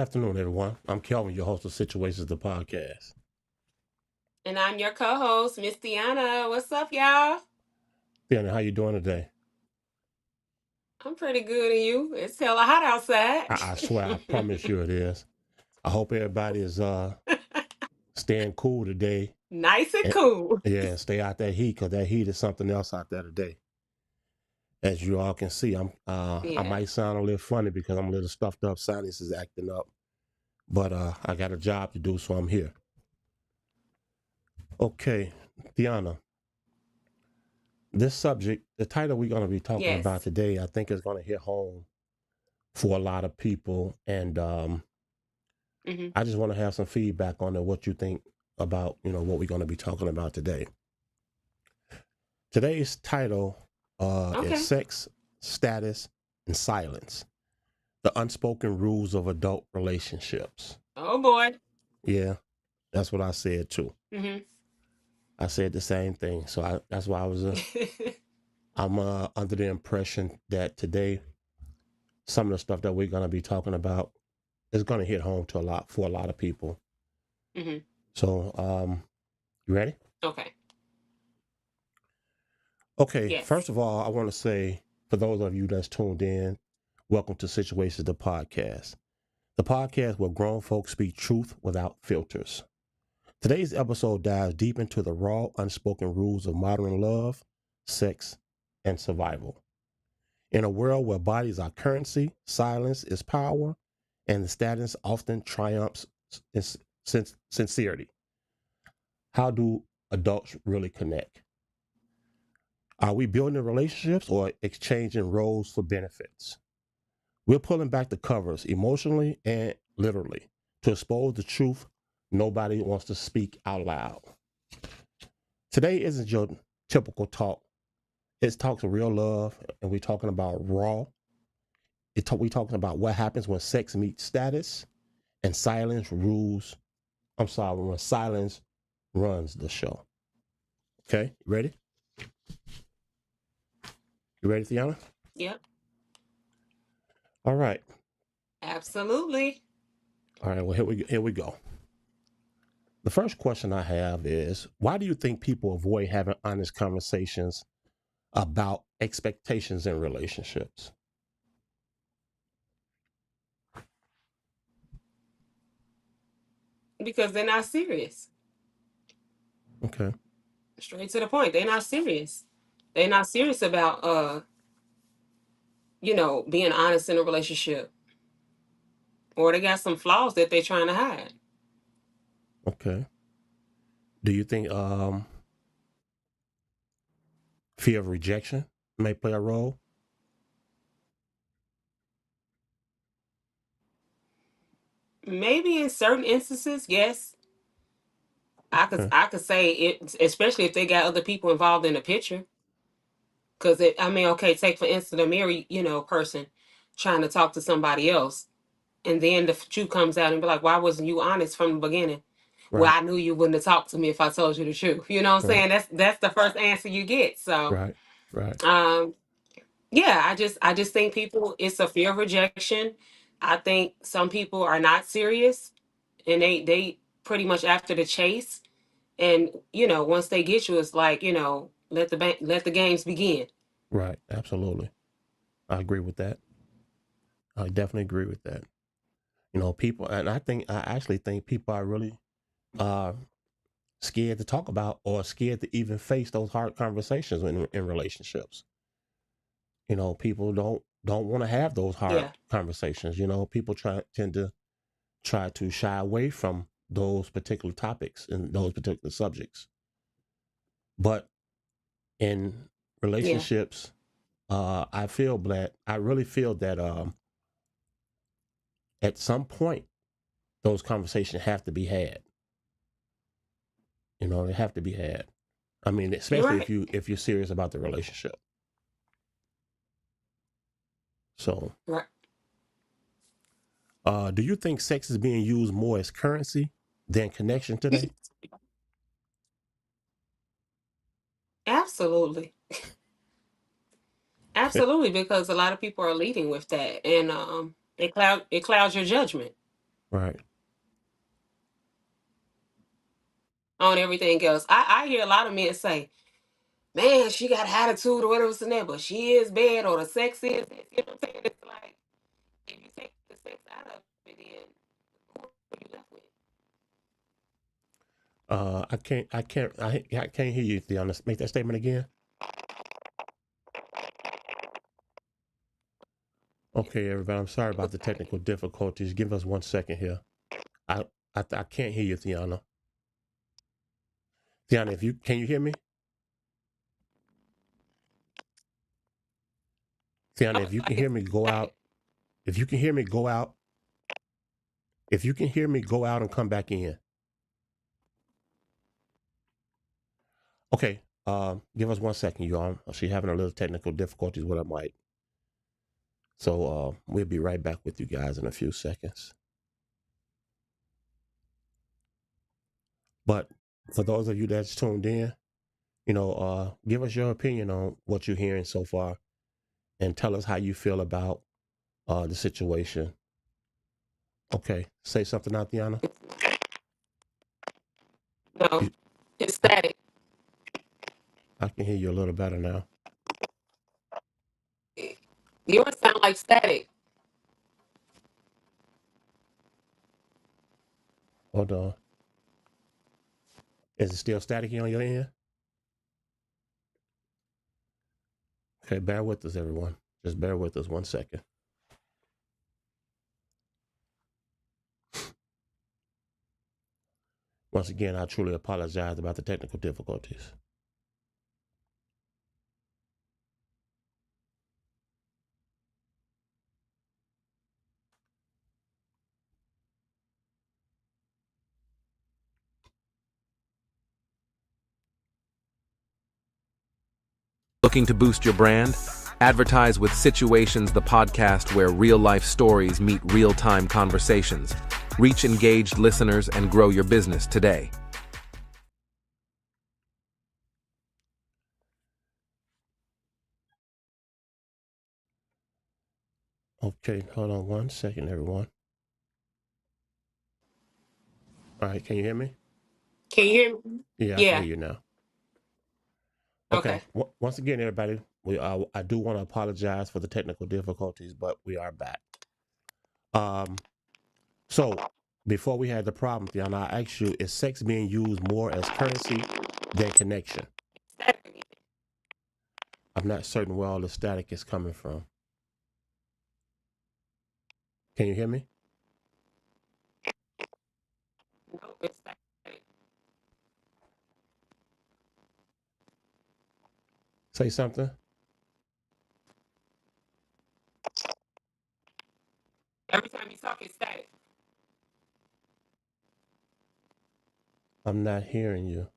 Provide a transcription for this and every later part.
afternoon, everyone. I'm Kelvin, your host of Situations, the podcast. And I'm your co-host, Miss Deanna. What's up, y'all? Fiona, how you doing today? I'm pretty good, and you? It's hella hot outside. I swear, I promise you it is. I hope everybody is staying cool today. Nice and And, cool. yeah, stay out that heat because that heat is something else out there today. As you all can see, I Yeah. might sound a little funny because I'm a little stuffed up. Sinus is acting up, but I got a job to do, so I'm here. Okay, Deanna, this subject, the title we're going to be talking about Yes. today, I think is going to hit home for a lot of people, and hmm I just want to have some feedback on what you think about, what we're going to be talking about today. Today's title is Okay. Sex, Status, and Silence, the Unspoken Rules of Adult Relationships. Oh boy. Yeah, that's what I said too. hmm I said the same thing. So that's why I'm under the impression that today, some of the stuff that we're going to be talking about is going to hit home for a lot of people. hmm So, you ready? Okay. Okay, Yes. first of all, I want to say for those of you that's tuned in, welcome to Situations, the podcast. The podcast where grown folks speak truth without filters. Today's episode dives deep into the raw, unspoken rules of modern love, sex, and survival. In a world where bodies are currency, silence is power, and the status often triumphs sincerity. How do adults really connect? Are we building relationships or exchanging roles for benefits? We're pulling back the covers emotionally and literally to expose the truth nobody wants to speak out loud. Today isn't your typical talk. It's talks of real love, and we're talking about raw. We're talking about what happens when sex meets status and silence rules. I'm sorry, when silence runs the show. Okay, you ready? You ready, Tiana? Yep. All right. Absolutely. All right. Well, here we go. The first question I have is, why do you think people avoid having honest conversations about expectations in relationships? Because they're not serious. Okay. Straight to the point. They're not serious. They're not serious about being honest in a relationship. Or they got some flaws that they're trying to hide. Okay. Do you think fear of rejection may play a role? Maybe in certain instances, yes. I could Okay. I could say it, especially if they got other people involved in the picture. Because okay, take for instance a married, person trying to talk to somebody else, and then the truth comes out and be like, "Why wasn't you honest from the beginning?" Well, Right. I knew you wouldn't have talked to me if I told you the truth. You know what I'm Right. saying? That's the first answer you get. So, Right. Right. um, yeah, I just think people, it's a fear of rejection. I think some people are not serious, and they pretty much after the chase. And once they get you, it's like let the games begin. Right. Absolutely. I agree with that. I definitely agree with that. People, and I actually think people are really uh, scared to talk about or scared to even face those hard conversations in relationships. People don't want to have those hard Yeah. conversations. People tend to try to shy away from those particular topics and those particular subjects. But in Yeah. relationships, I really feel that at some point those conversations have to be had. They have to be had. I mean, You're especially right. if you're serious about the relationship. So, Right. do you think sex is being used more as currency than connection today? Absolutely. Absolutely, because a lot of people are leading with that, and it clouds your judgment. Right. on everything else. I hear a lot of men say, man, she got attitude or whatever, but she is bad or the sex is, you know what I'm saying? It's like, if you take the sex out of it, then who are you left with? I can't hear you, Theon. Make that statement again. Okay, everybody. I'm sorry about the technical difficulties. Give us 1 second here. I I can't hear you, Theona. Theona, if you can you hear me? Theona, if you can hear me, go out. If you can hear me, go out. If you can hear me, go out and come back in. Okay. Give us 1 second, you all. She's having a little technical difficulties with her mic. So we'll be right back with you guys in a few seconds. But for those of you that's tuned in, give us your opinion on what you're hearing so far and tell us how you feel about the situation. Okay. Say something out, Tiana. No, You, it's I, static. I can hear you a little better now. Yours sound like static. Hold on. Is it still staticky on your end? Okay, bear with us, everyone. Just bear with us 1 second. Once again, I truly apologize about the technical difficulties. Looking to boost your brand? Advertise with Situations, the podcast where real life stories meet real time conversations. Reach engaged listeners and grow your business today. Okay, hold on 1 second, everyone. All right, can you hear me? Can you hear me? Yeah, I can Yeah. hear you now. Okay, Okay. once again, everybody, I do want to apologize for the technical difficulties, but we are back. So before we had the problem, Tiana, I asked you, is sex being used more as currency than connection? Static. I'm not certain where all the static is coming from. Can you hear me? No, it's static. Say something. Every time you talk, it's static. I'm not hearing you.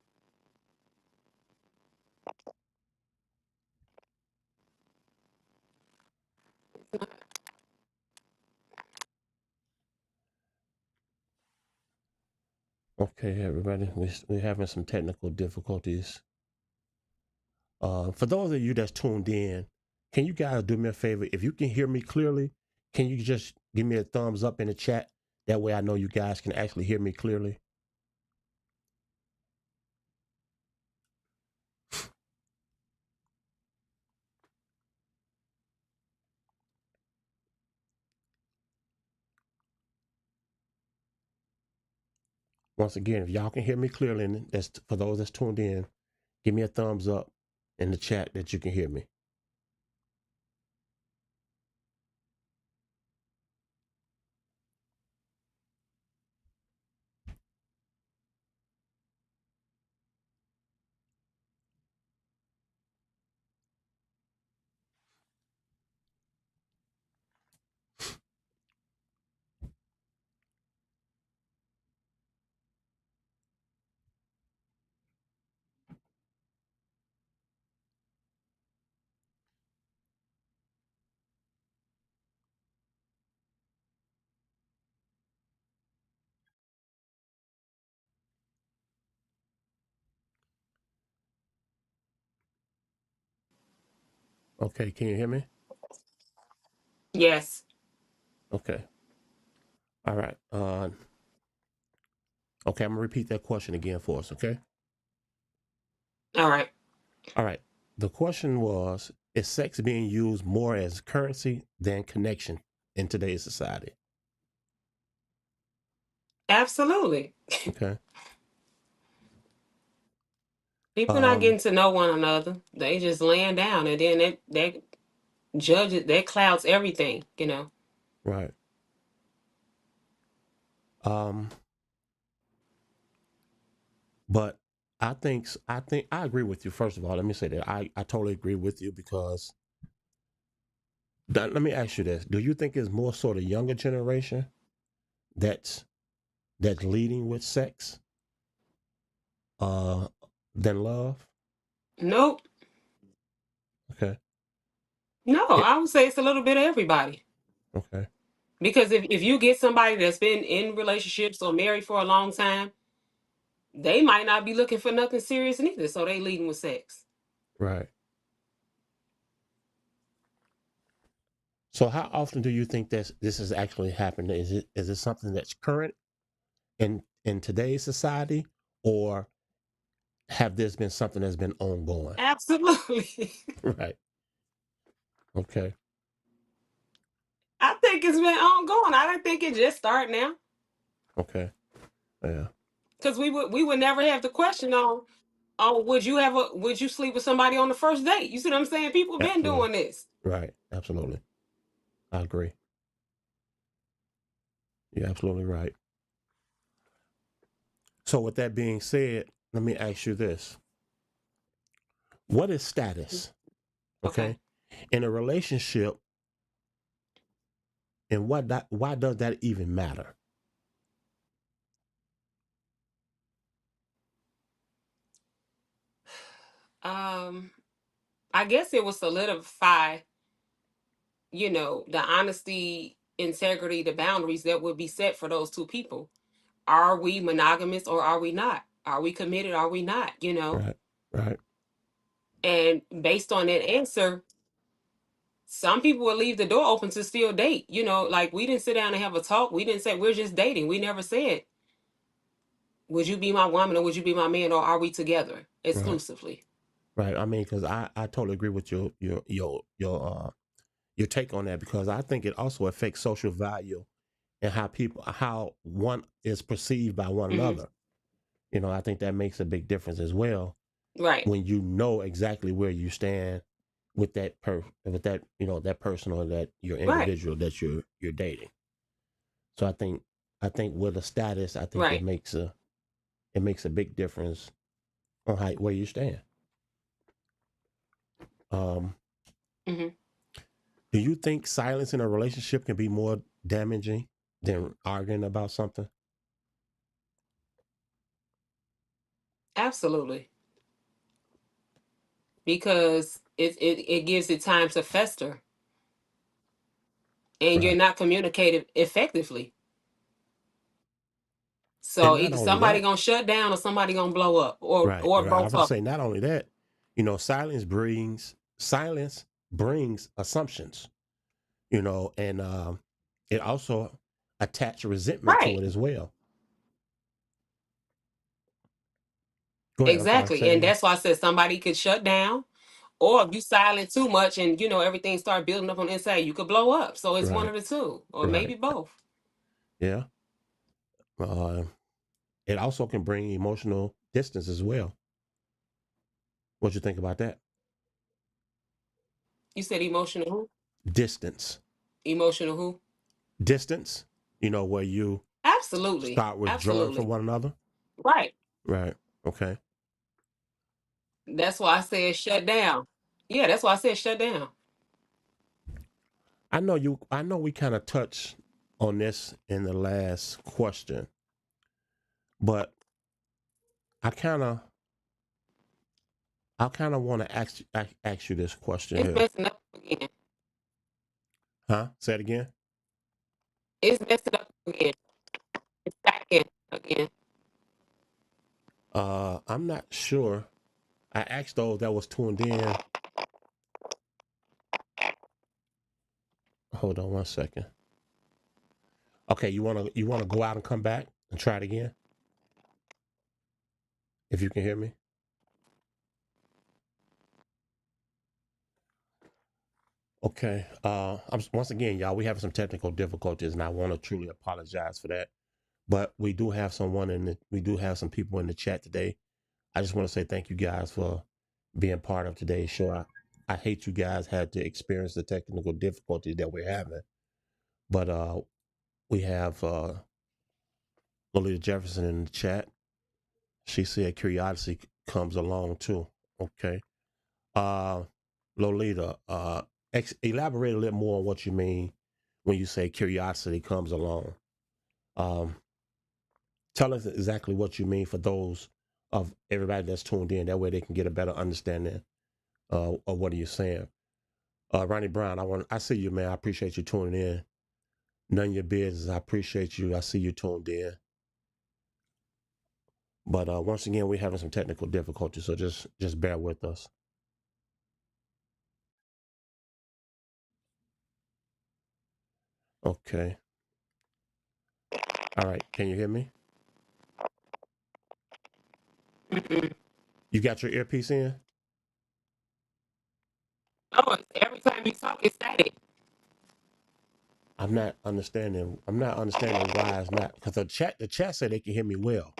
Okay, everybody, we're having some technical difficulties. For those of you that's tuned in, can you guys do me a favor? If you can hear me clearly, can you just give me a thumbs up in the chat? That way I know you guys can actually hear me clearly. Once again, if y'all can hear me clearly, and that's for those that's tuned in, give me a thumbs up in the chat that you can hear me. Okay, can you hear me? Yes. Okay. All right. Okay, I'm gonna repeat that question again for us. Okay. All right. All right. The question was: is sex being used more as currency than connection in today's society? Absolutely. Okay. People not Um. getting to know one another. They just laying down, and then that judges that clouds everything. You know. Right. Um. But I think I agree with you. First of all, let me say that I totally agree with you because let me ask you this: do you think it's more sort of younger generation that's that's leading with sex uh than love? Nope. Okay. No, Yeah. I would say it's a little bit of everybody. Okay. Because if you get somebody that's been in relationships or married for a long time, they might not be looking for nothing serious neither. So they leading with sex. Right. So how often do you think this is actually happening? Is it something that's current in today's society, or have this been something that's been ongoing? Absolutely. Right. Okay. I think it's been ongoing. I don't think it just started now. Okay. Yeah. Because we would never have the question on, oh, would you sleep with somebody on the first date? You see what I'm saying? People been Absolutely. doing this. Right. Absolutely. I agree. You're absolutely right. So with that being said, let me ask you this. What is status? Okay. Okay. In a relationship, and why does that even matter? Um, I guess it will solidify, the honesty, integrity, the boundaries that would be set for those two people. Are we monogamous or are we not? Are we committed? Are we not? Right. Right. And based on that answer, some people will leave the door open to still date. Like we didn't sit down and have a talk. We didn't say we're just dating. We never said, would you be my woman or would you be my man or are we together Right. exclusively? Right. I mean, because I totally agree with your take on that because I think it also affects social value and how one is perceived by one Hmm. another. I think that makes a big difference as well Right. when you know exactly where you stand with that that person or that your Right. individual that you're dating. So I think with a status, I think Right. it makes a big difference on how where you stand. Um, Hmm. do you think silence in a relationship can be more damaging than arguing about something? Absolutely. Because it gives it time to fester and you're Right. not communicating effectively. And So not either only somebody that, gonna shut down or somebody gonna blow up right, or right. I both would of say them. not only that, silence brings assumptions, and it also attach resentment to Right. it as well. Go ahead. I'm sorry. Exactly. Say it And again. that's why I said somebody could shut down, or if you silent too much and everything start building up on the inside, you could blow up. So it's one Right. of the two, or Right. maybe both. Yeah. Uh, it also can bring emotional distance as well. What you think about that? You said emotional who? Distance. Emotional who? Distance. Where you Absolutely. start withdrawing from Absolutely. one another. Right. Right. Okay. That's why I said shut down. Yeah, that's why I said shut down. I know we kind of touched on this in the last question, but I kind of I kind of want to ask you this question It's here. messing up again. Huh? Say it again. It's messing up again. It's back in again. I'm not sure. I asked those that was tuned in. Hold on one second. Okay, you wanna go out and come back and try it again? If you can hear me. Okay. Once again, y'all, we have some technical difficulties, and I want to truly apologize for that. But we do have we do have some people in the chat today. I just want to say thank you guys for being part of today's show. I hate you guys had to experience the technical difficulties that we're having, but we have Lolita Jefferson in the chat. She said curiosity comes along too. Okay. Uh, Lolita, elaborate a little more on what you mean when you say curiosity comes along. Um, tell us exactly what you mean for those of everybody that's tuned in. That way they can get a better understanding of what are you saying. Ronnie Brown, I see you, man. I appreciate you tuning in. None of your business. I appreciate you. I see you tuned in. But once again, we're having some technical difficulties, so just bear with us. Okay. All right. Can you hear me? Mm-mm. You got your earpiece in? Oh, every time you talk, it's static. I'm not understanding. I'm not understanding why it's not, because the chat said they can hear me well.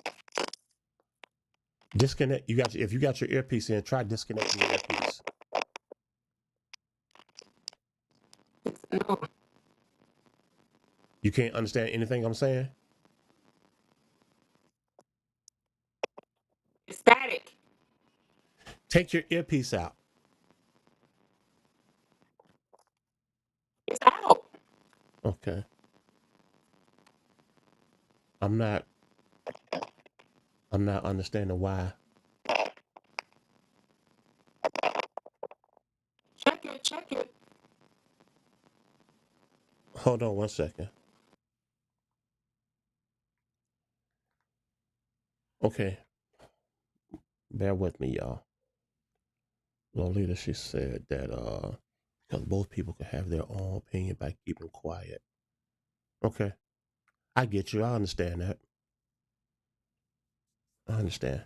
Disconnect. If you got your earpiece in, try disconnecting your earpiece. No, You can't understand anything I'm saying? it's static. Take your earpiece out. It's out. Okay. I'm not I'm not understanding why. Check it. Check it. Hold on one second. Okay. Bear with me, y'all. Lolita, she said that because both people can have their own opinion by keeping quiet. Okay. I get you. I understand that. I understand.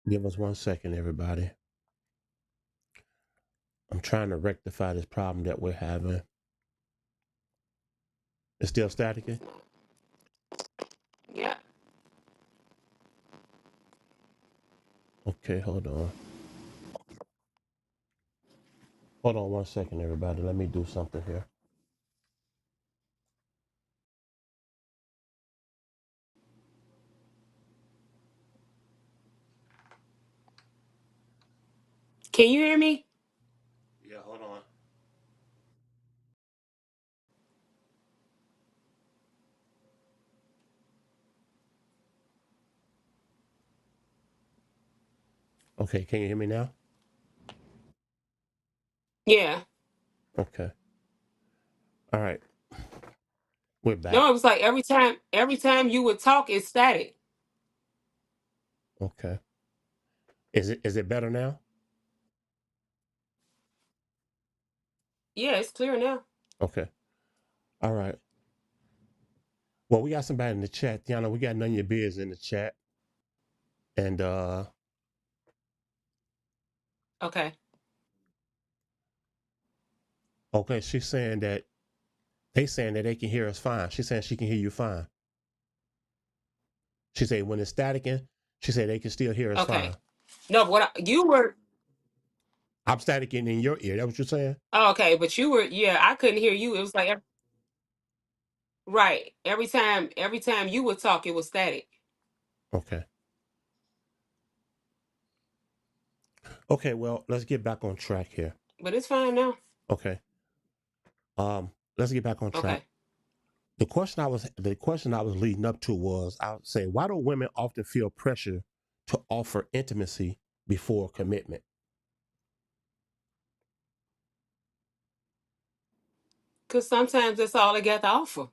Give us 1 second, everybody. I'm trying to rectify this problem that we're having. It's still staticky? Yeah. Okay, hold on. Hold on 1 second, everybody. Let me do something here. Can you hear me? Yeah, hold on. Okay, can you hear me now? Yeah. Okay. All right. We're back. No, it was like every time you would talk, it's static. Okay. Is it better now? Yeah, it's clear now. Okay. All right. Well, we got somebody in the chat. Tiana, we got none of your beers in the chat. And Okay. okay, she's saying that they can hear us fine. She's saying she can hear you fine. She said when it's staticking, she said they can still hear us Okay. fine. No, you were. I'm staticking in your ear. That what you're saying? Oh, okay, but you were. Yeah, I couldn't hear you. It was like right. Every time you would talk, it was static. Okay. Okay, well, let's get back on track here. But it's fine now. Okay. Let's get back on track. Okay. The question I was leading up to was I was saying, why do women often feel pressure to offer intimacy before commitment? Because sometimes that's all they got to offer,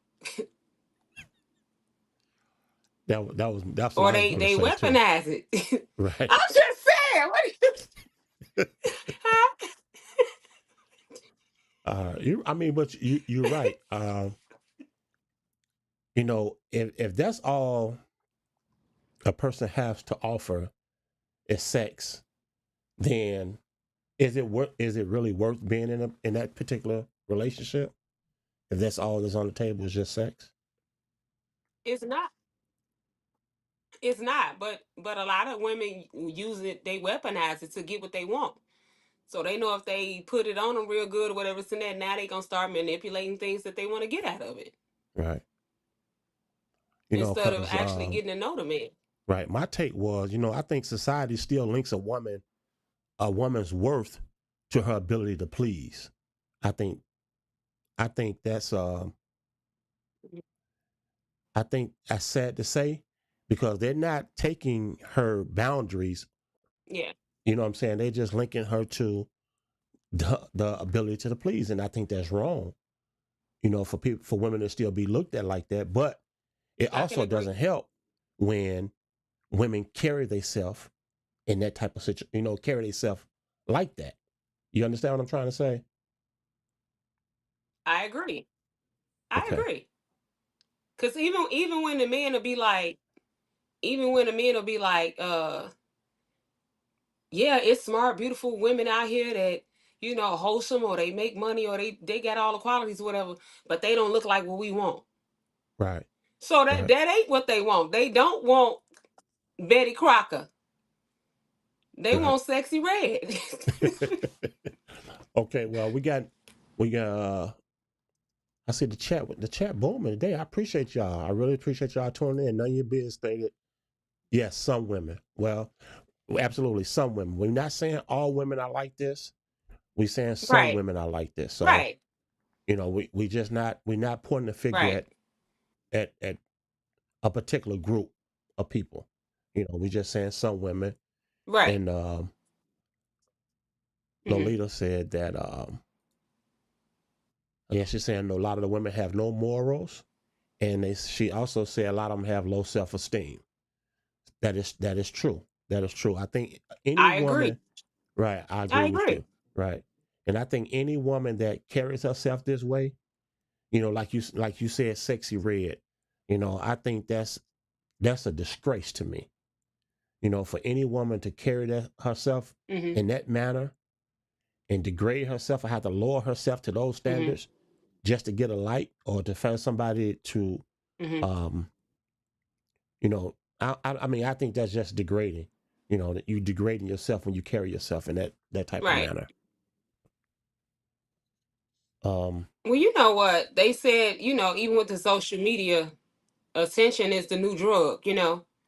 That's what or I was they gonna they say too. weaponize it. Right. I'm just saying. What? Huh? but you're right. If that's all a person has to offer is sex, then is it really worth being in that particular relationship? If that's all that's on the table is just sex? It's not. It's not. But a lot of women use it. They weaponize it to get what they want. So they know if they put it on them real good or whatever, it's in that. Now they gonna start manipulating things that they want to get out of it Right. instead of Because actually getting to know the man. right, my take was, I think society still links a woman's worth to her ability to please. I think I think that's I think that's sad to say because they're not taking her boundaries. Yeah, You know what I'm saying? They're just linking her to the ability to please, and I think that's wrong. For women to still be looked at like that, but it I can also agree. doesn't help when women carry themselves in that type of situation. Carry themselves like that. You understand what I'm trying to say? I agree. I Okay. agree. Cause even when the men will be like, even when the men will be like, yeah, it's smart, beautiful women out here that wholesome, or they make money, or they got all the qualities or whatever, but they don't look like what we want. Right. So that Right. that ain't what they want. They don't want Betty Crocker. They Right. want Sexy Red. Okay. Well, we got. I see the chat booming today. I appreciate y'all. I really appreciate y'all tuning in. None of your business stated. Yes, some women. Well, absolutely some women. We're not saying all women are like this. We're saying some Right, women are like this. So right, we're not pointing a finger right, at a particular group of people. We're just saying some women. right. And Hmm. Lolita said that yeah, she's saying a lot of the women have no morals, and she also said a lot of them have low self esteem. That is true. That is true. I think any I agree. woman, right? I I agree with agree. you, right? And I think any woman that carries herself this way, like you said, sexy red. I think that's a disgrace to me. For any woman to carry herself Hmm. in that manner and degrade herself or have to lower herself to those Hmm. standards just to get a like or to find somebody to Hmm. um I mean I think that's just degrading. That you degrading yourself when you carry yourself in that type of Right. manner. um Well, you know what they said. Even with the social media, attention is the new drug.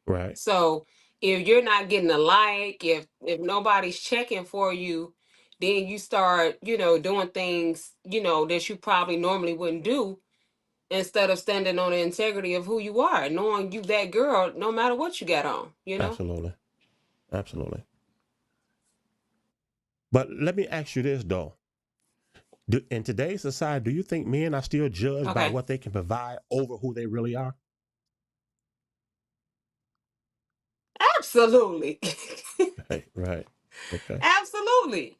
right. So if you're not getting a like, if nobody's checking for you, then you start, doing things, that you probably normally wouldn't do, instead of standing on the integrity of who you are, knowing you that girl, no matter what you got on. Absolutely. Absolutely. But let me ask you this though. In today's society, do you think men are still judged by Okay. what they can provide over who they really are? Absolutely. Right. Right. Okay. Absolutely.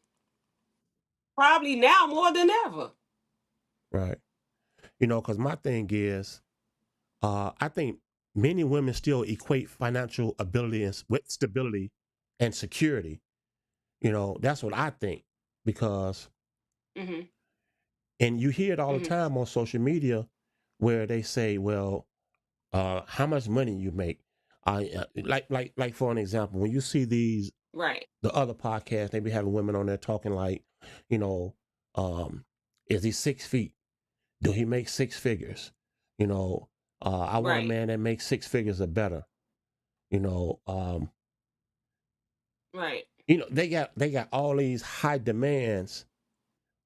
Probably now more than ever. Right. Because my thing is, I think many women still equate financial ability with stability and security. That's what I think because, Hmm. and you hear it all the Hmm. time on social media where they say, well, how much money you make. Like for an example, when you see Right. the other podcasts, they be having women on there talking like, you know, um, is he 6 feet? Do he make six figures? I want a Right. man that makes six figures or better. You know, um, Right. they got all these high demands,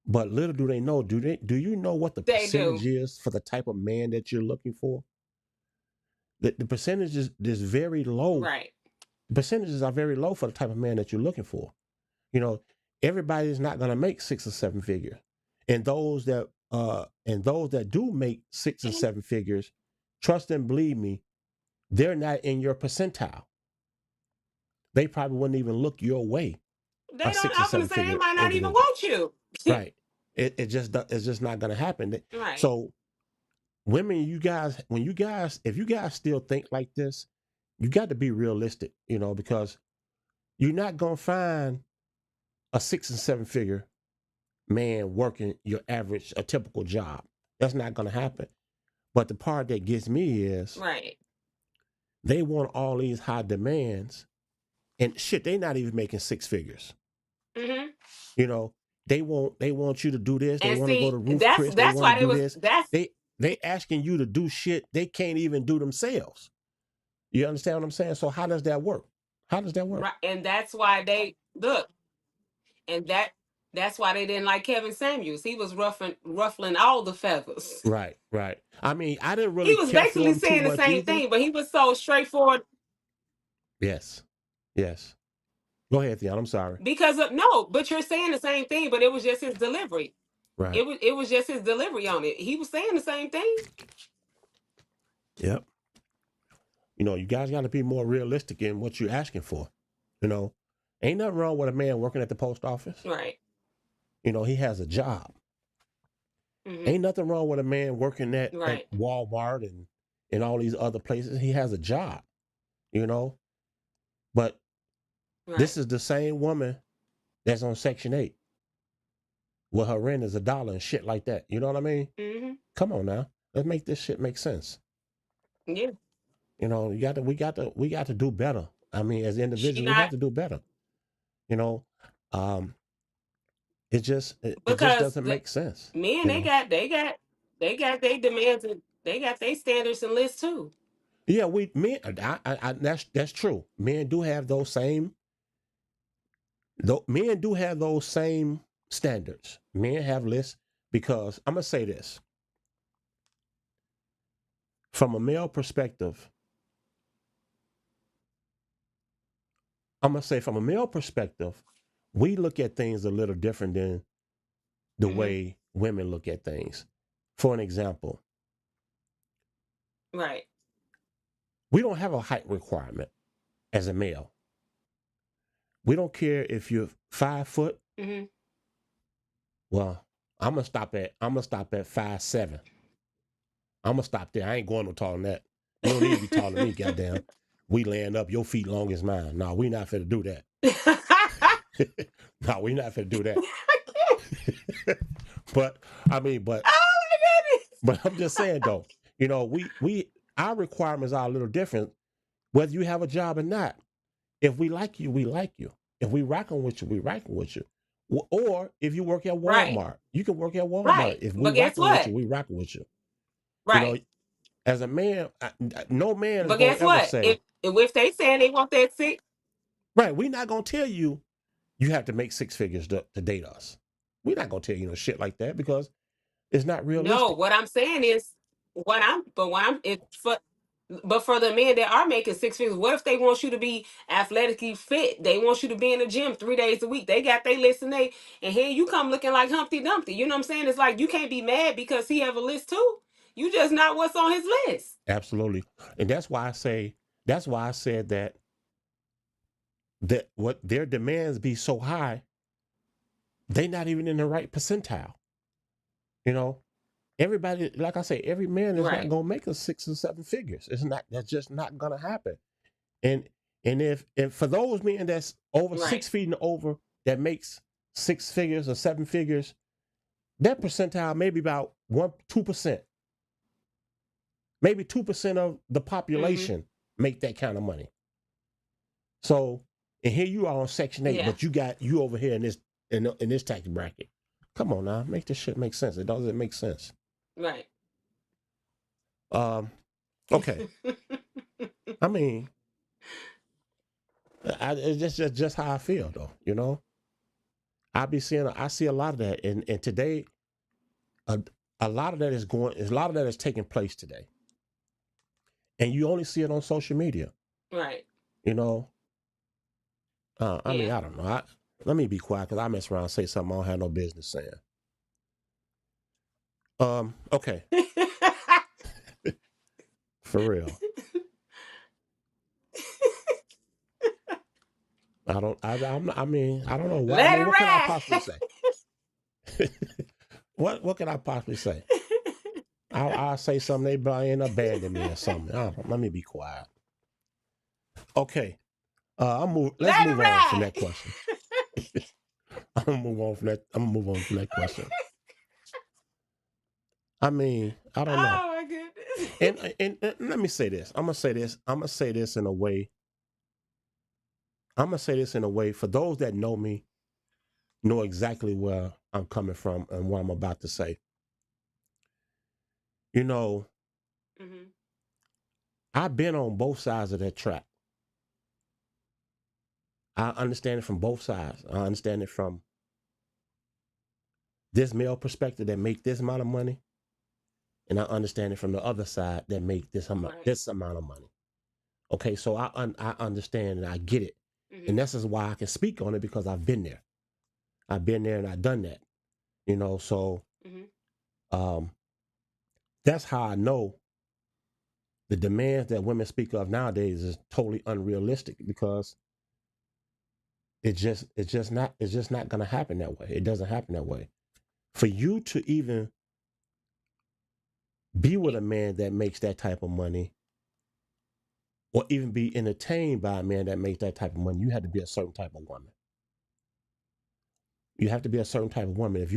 but little do they know. Do you know what the They percentage do. is for the type of man that you're looking for? The percentage is very low. Right. Percentages are very low for the type of man that you're looking for. You know, everybody's not going to make 6 or 7 figures, and those that do make 6 or 7 figures, trust and believe me, they're not in your percentile. They probably wouldn't even look your way. They A don't. six or I'm gonna seven say they figure might not even individual, want you. right? it's just not going to happen. Right. So women, if you guys still think like this, you got to be realistic, because you're not going to find a 6 and 7 figure man working a typical job. That's not going to happen. But the part that gets me is Right. they want all these high demands, and shit, they not even making 6 figures. Mm-hmm. They want you to do this. They And want to go see, to Roof that's Chris. They that's want to why do this. that's They asking you to do shit they can't even do themselves. You understand what I'm saying? So how does that work? How does that work? right, and that's why they look, and that's why they didn't like Kevin Samuels. He was ruffling all the feathers. Right, right. I mean, I didn't He really was care for basically him too saying the much same either. thing, but he was so straightforward Yes, yes. Go ahead, Theon. I'm sorry. because of no, but you're saying the same thing, but it was just his delivery. Right. It was just his delivery on it. He was saying the same thing. Yep. You guys got to be more realistic in what you're asking for. Ain't nothing wrong with a man working at the post office. Right. He has a job. Mm-hmm. Ain't nothing wrong with a man working at Right. Walmart and all these other places. He has a job, but Right. this is the same woman that's on Section 8 where her rent is $1 and shit like that. You know what I mean? Mm-hmm. Come on now. Let's make this shit make sense. Yeah. We got to do better. I mean, as individuals, we have to do better. It just doesn't make sense. Men, they got their demands and they got their standards and lists too. Yeah, men. That's true. Men do have those same. Men do have those same standards. Men have lists because I'm gonna say this from a male perspective. We look at things a little different than the way women look at things. For an example, right? We don't have a height requirement as a male. We don't care if you're 5 foot. Mm-hmm. Well, I'm gonna stop at 5'7". I'm gonna stop there. I ain't going no taller than that. You don't need to be taller than me, goddamn. We laying up, your feet long as mine. No, we not finna do that. No, we not finna do that. But I mean, oh my goodness. But I'm just saying though, we our requirements are a little different, whether you have a job or not. If we like you, we like you. If we rocking with you, we rocking with you. Or if you work at Walmart, Right. you can work at Walmart. Right. If we But guess rocking what? with you, we rocking with you. Right. As a man, no man is but going guess to ever what? say, if they saying they want that 6, right, we're not going to tell you have to make 6 figures to date us. We're not going to tell you shit like that because it's not realistic. No, what I'm saying is but for the men that are making 6 figures, what if they want you to be athletically fit? They want you to be in the gym 3 days a week. They got their list and here you come looking like Humpty Dumpty. You know what I'm saying? It's like you can't be mad because he have a list too. You just not what's on his list. Absolutely. And that's why I said that what their demands be so high, they not even in the right percentile. Everybody, like I say, every man is not gonna make us 6 or 7 figures. That's just not gonna happen. And if for those men that's over 6 feet and over that makes 6 figures or 7 figures, that percentile may be about 2%. Maybe 2% of the population make that kind of money. So, and here you are on Section 8, but you over here in this tax bracket. Come on now, make this shit make sense. It doesn't make sense. Right. Okay. I mean, it's just how I feel though. I see a lot of that, and today, a lot of that is taking place today, and you only see it on social media. Right. I mean, I don't know. Let me be quiet because I mess around and say something I don't have no business saying. Okay. For real. I don't know why. Let it what can I ride. possibly say? What can I possibly say? I'll say something, they probably end up abandoning me or something. I don't know. Let me be quiet. Okay. Let's Let it move on from that ride. question. I'm gonna move on from that. I'm gonna move on from that question. I mean, I don't know. Oh my goodness. And let me say this. I'm gonna say this. I'm gonna say this in a way. I'm gonna say this in a way for those that know me, know exactly where I'm coming from and what I'm about to say. You know, Hmm. I've been on both sides of that track. I understand it from both sides. I understand it from this male perspective that make this amount of money, and I understand it from the other side that make Right. this amount of money. Okay, so I understand and I get it, and Hmm. this is why I can speak on it because I've been there. I've been there and I've done that. So Hmm. um, that's how I know the demands that women speak of nowadays is totally unrealistic because it's just not going to happen that way. It doesn't happen that way. For you to even be with a man that makes that type of money, or even be entertained by a man that makes that type of money, you have to be a certain type of woman. You have to be a certain type of woman. If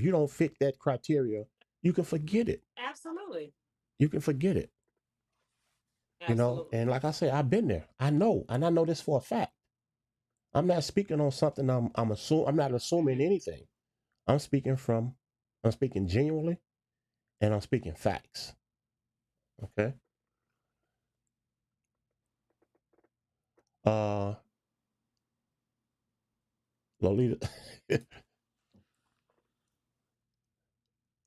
you don't fit that criteria, you can forget it. Absolutely. You can forget it. Absolutely. And like I say, I've been there. I know, and I know this for a fact. I'm not speaking on something I'm not assuming Hmm. anything. I'm speaking from I'm speaking genuinely and I'm speaking facts. Okay. Uh Lolita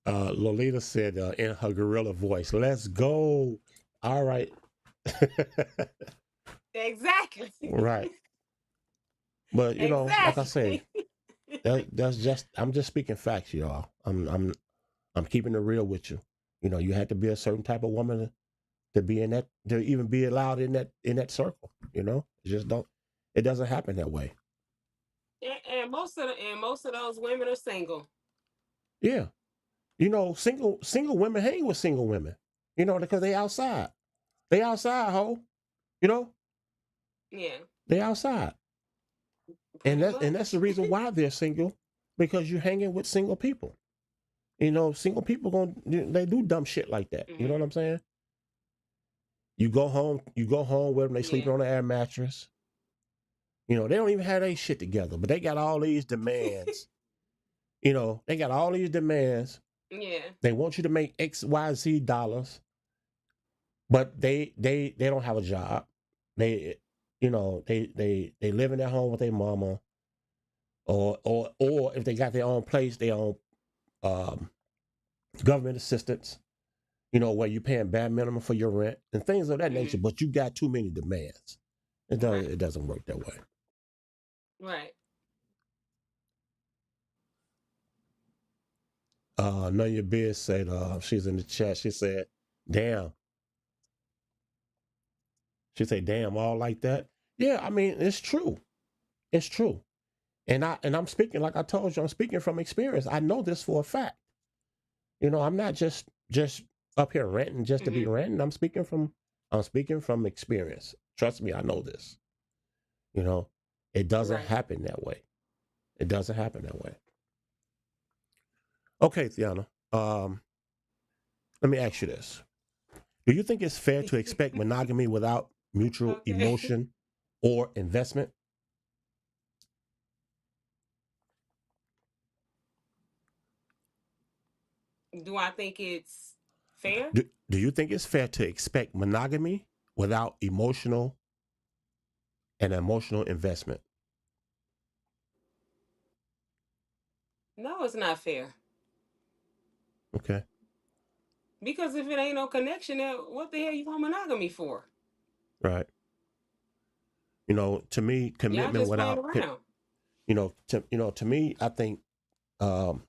Lolita said in her gorilla voice, let's go. All right. Exactly. Right. But like I say, Exactly. that's just I'm just speaking facts, y'all. I'm keeping it real with you. You had to be a certain type of woman to be in that to even be allowed in that circle. It just don't it doesn't happen that way. And most of those women are single. Yeah. Single women hang with single women. Because they outside. They outside, ho. You know, Yeah, they outside. And pretty that's the much. reason why they're single, because you're hanging with single people. Single people they do dumb shit like that. You know what Hmm. I'm saying? You go home with them, they Yeah. sleeping on an air mattress. They don't even have their shit together, but they got all these demands. They got all these demands. Yeah. They want you to make XYZ dollars, but they don't have a job. They they live in their home with their mama, or if they got their own place, their own um, government assistance. Where you paying bare minimum for your rent and things of that nature, Hmm. but you got too many demands. Right. It doesn't work that way. Right. None of your biz said she's in the chat. She said, "Damn." She said, "Damn, all like that." Yeah, I mean, it's true. It's true. And I'm speaking, like I told you, I'm speaking from experience. I know this for a fact. I'm not just up here ranting just to be Hmm. ranting. I'm speaking from experience. Trust me, I know this. You know, it doesn't Right. happen that way. It doesn't happen that way. Okay, Thiana. Let me ask you this: do you think it's fair to expect monogamy without mutual Okay. emotion or investment? Do I think it's fair? Do you think it's fair to expect monogamy without emotional investment? No, it's not fair. Okay, Because if it ain't no connection, then what the hell you want monogamy for? right. To me, Y'all commitment just playing without around. to me, I think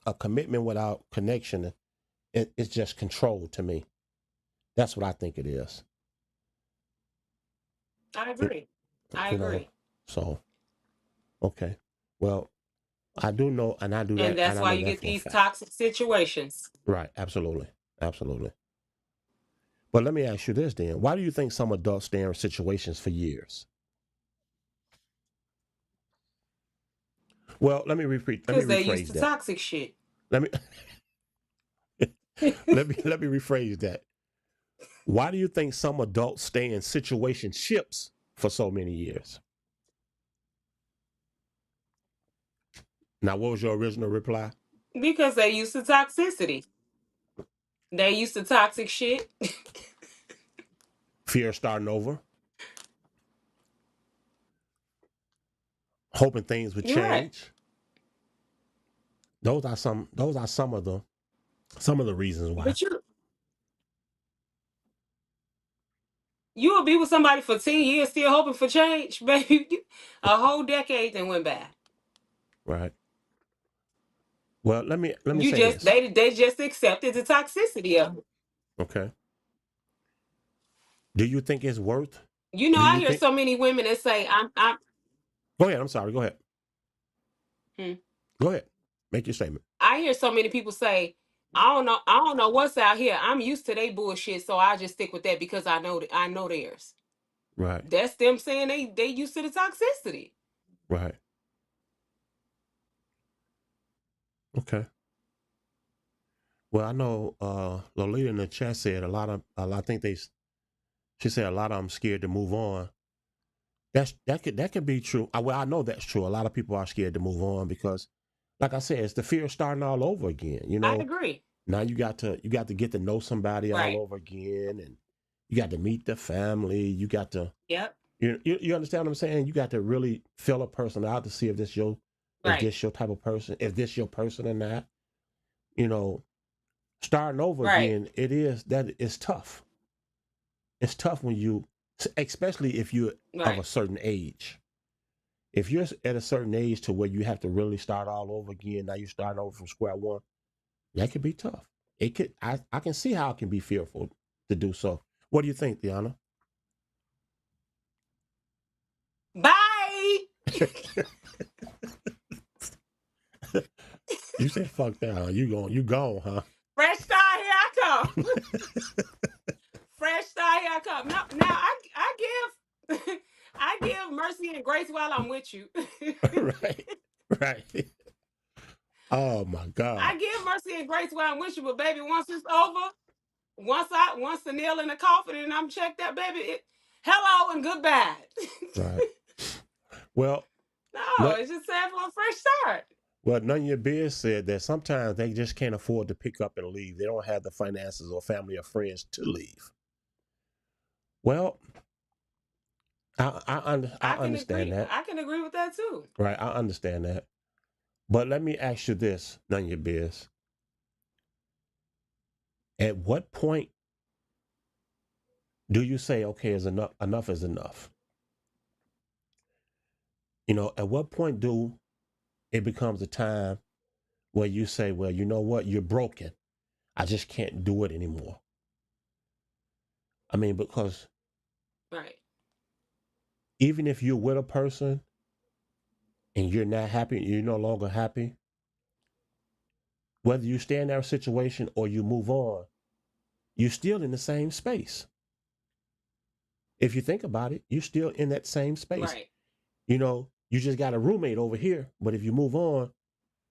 a commitment without connection, it's just control to me. That's what I think it is. I You, agree. I you know, agree. so okay. Well, I do know, and I do And that, and that's I why know you that get for a these fact. toxic situations. Right? Absolutely, absolutely. But let me ask you this then: why do you think some adults stay in situations for years? Well, let me repeat. Let me Because they used rephrase to that. toxic shit. Let me let me rephrase that. Why do you think some adults stay in situationships for so many years? Now, what was your original reply? Because they used to toxicity. They used to toxic shit. Fear of starting over, hoping things would You're right. change. Those are some. Those are some of the reasons why. But you will be with somebody for 10 years still hoping for change, baby. A whole decade then went by. Right. Well, let me You say just this. they just accepted the toxicity of it. Okay. Do you think it's worth? You know, Do I you hear think? so many women that say, I'm Go ahead. I'm sorry. Go ahead. hmm. Go ahead. Make your statement. I hear so many people say, I don't know what's out here. I'm used to their bullshit, so I just stick with that because I know theirs. Right. That's them saying they used to the toxicity. Right. Okay. Well, I know Lolita in the chat said I think she said a lot of them scared to move on. That could be true. Well, I know that's true. A lot of people are scared to move on because, like I said, it's the fear of starting all over again. I agree. Now you got to get to know somebody all Right. over again, and you got to meet the family. You got to Yep. you understand what I'm saying? You got to really fill a person out to see if Right. this your type of person, if this your person or not. You know, starting over Right. again, it's tough. It's tough when especially if you're of a Right. certain age. If you're at a certain age to where you have to really start all over again, now you're starting over from square one, that could be tough. I can see how it can be fearful to do so. What do you think, Deanna? Bye. You said fuck that, huh? You gone, huh? Fresh start, here I come. Fresh start, here I come. Now I give I give mercy and grace while I'm with you. Right. Right. Oh my God. I give mercy and grace while I'm with you, but baby, once it's over, once the nail in the coffin and I'm checked out, baby, hello and goodbye. Right. Well, No, not, it's just time for a fresh start. well, none of your biz said that sometimes they just can't afford to pick up and leave. They don't have the finances or family or friends to leave. Well, I understand that. I can agree with that too. Right. I understand that. But let me ask you this, none of your biz. At what point do you say, okay, is enough is enough? At what point do it becomes a time where you say, well, you know what, you're broken. I just can't do it anymore. I mean, because Right. even if you're with a person and you're not happy, you're no longer happy, whether you stay in that situation or you move on, you're still in the same space. If you think about it, you're still in that same space. Right. You just got a roommate over here, but if you move on,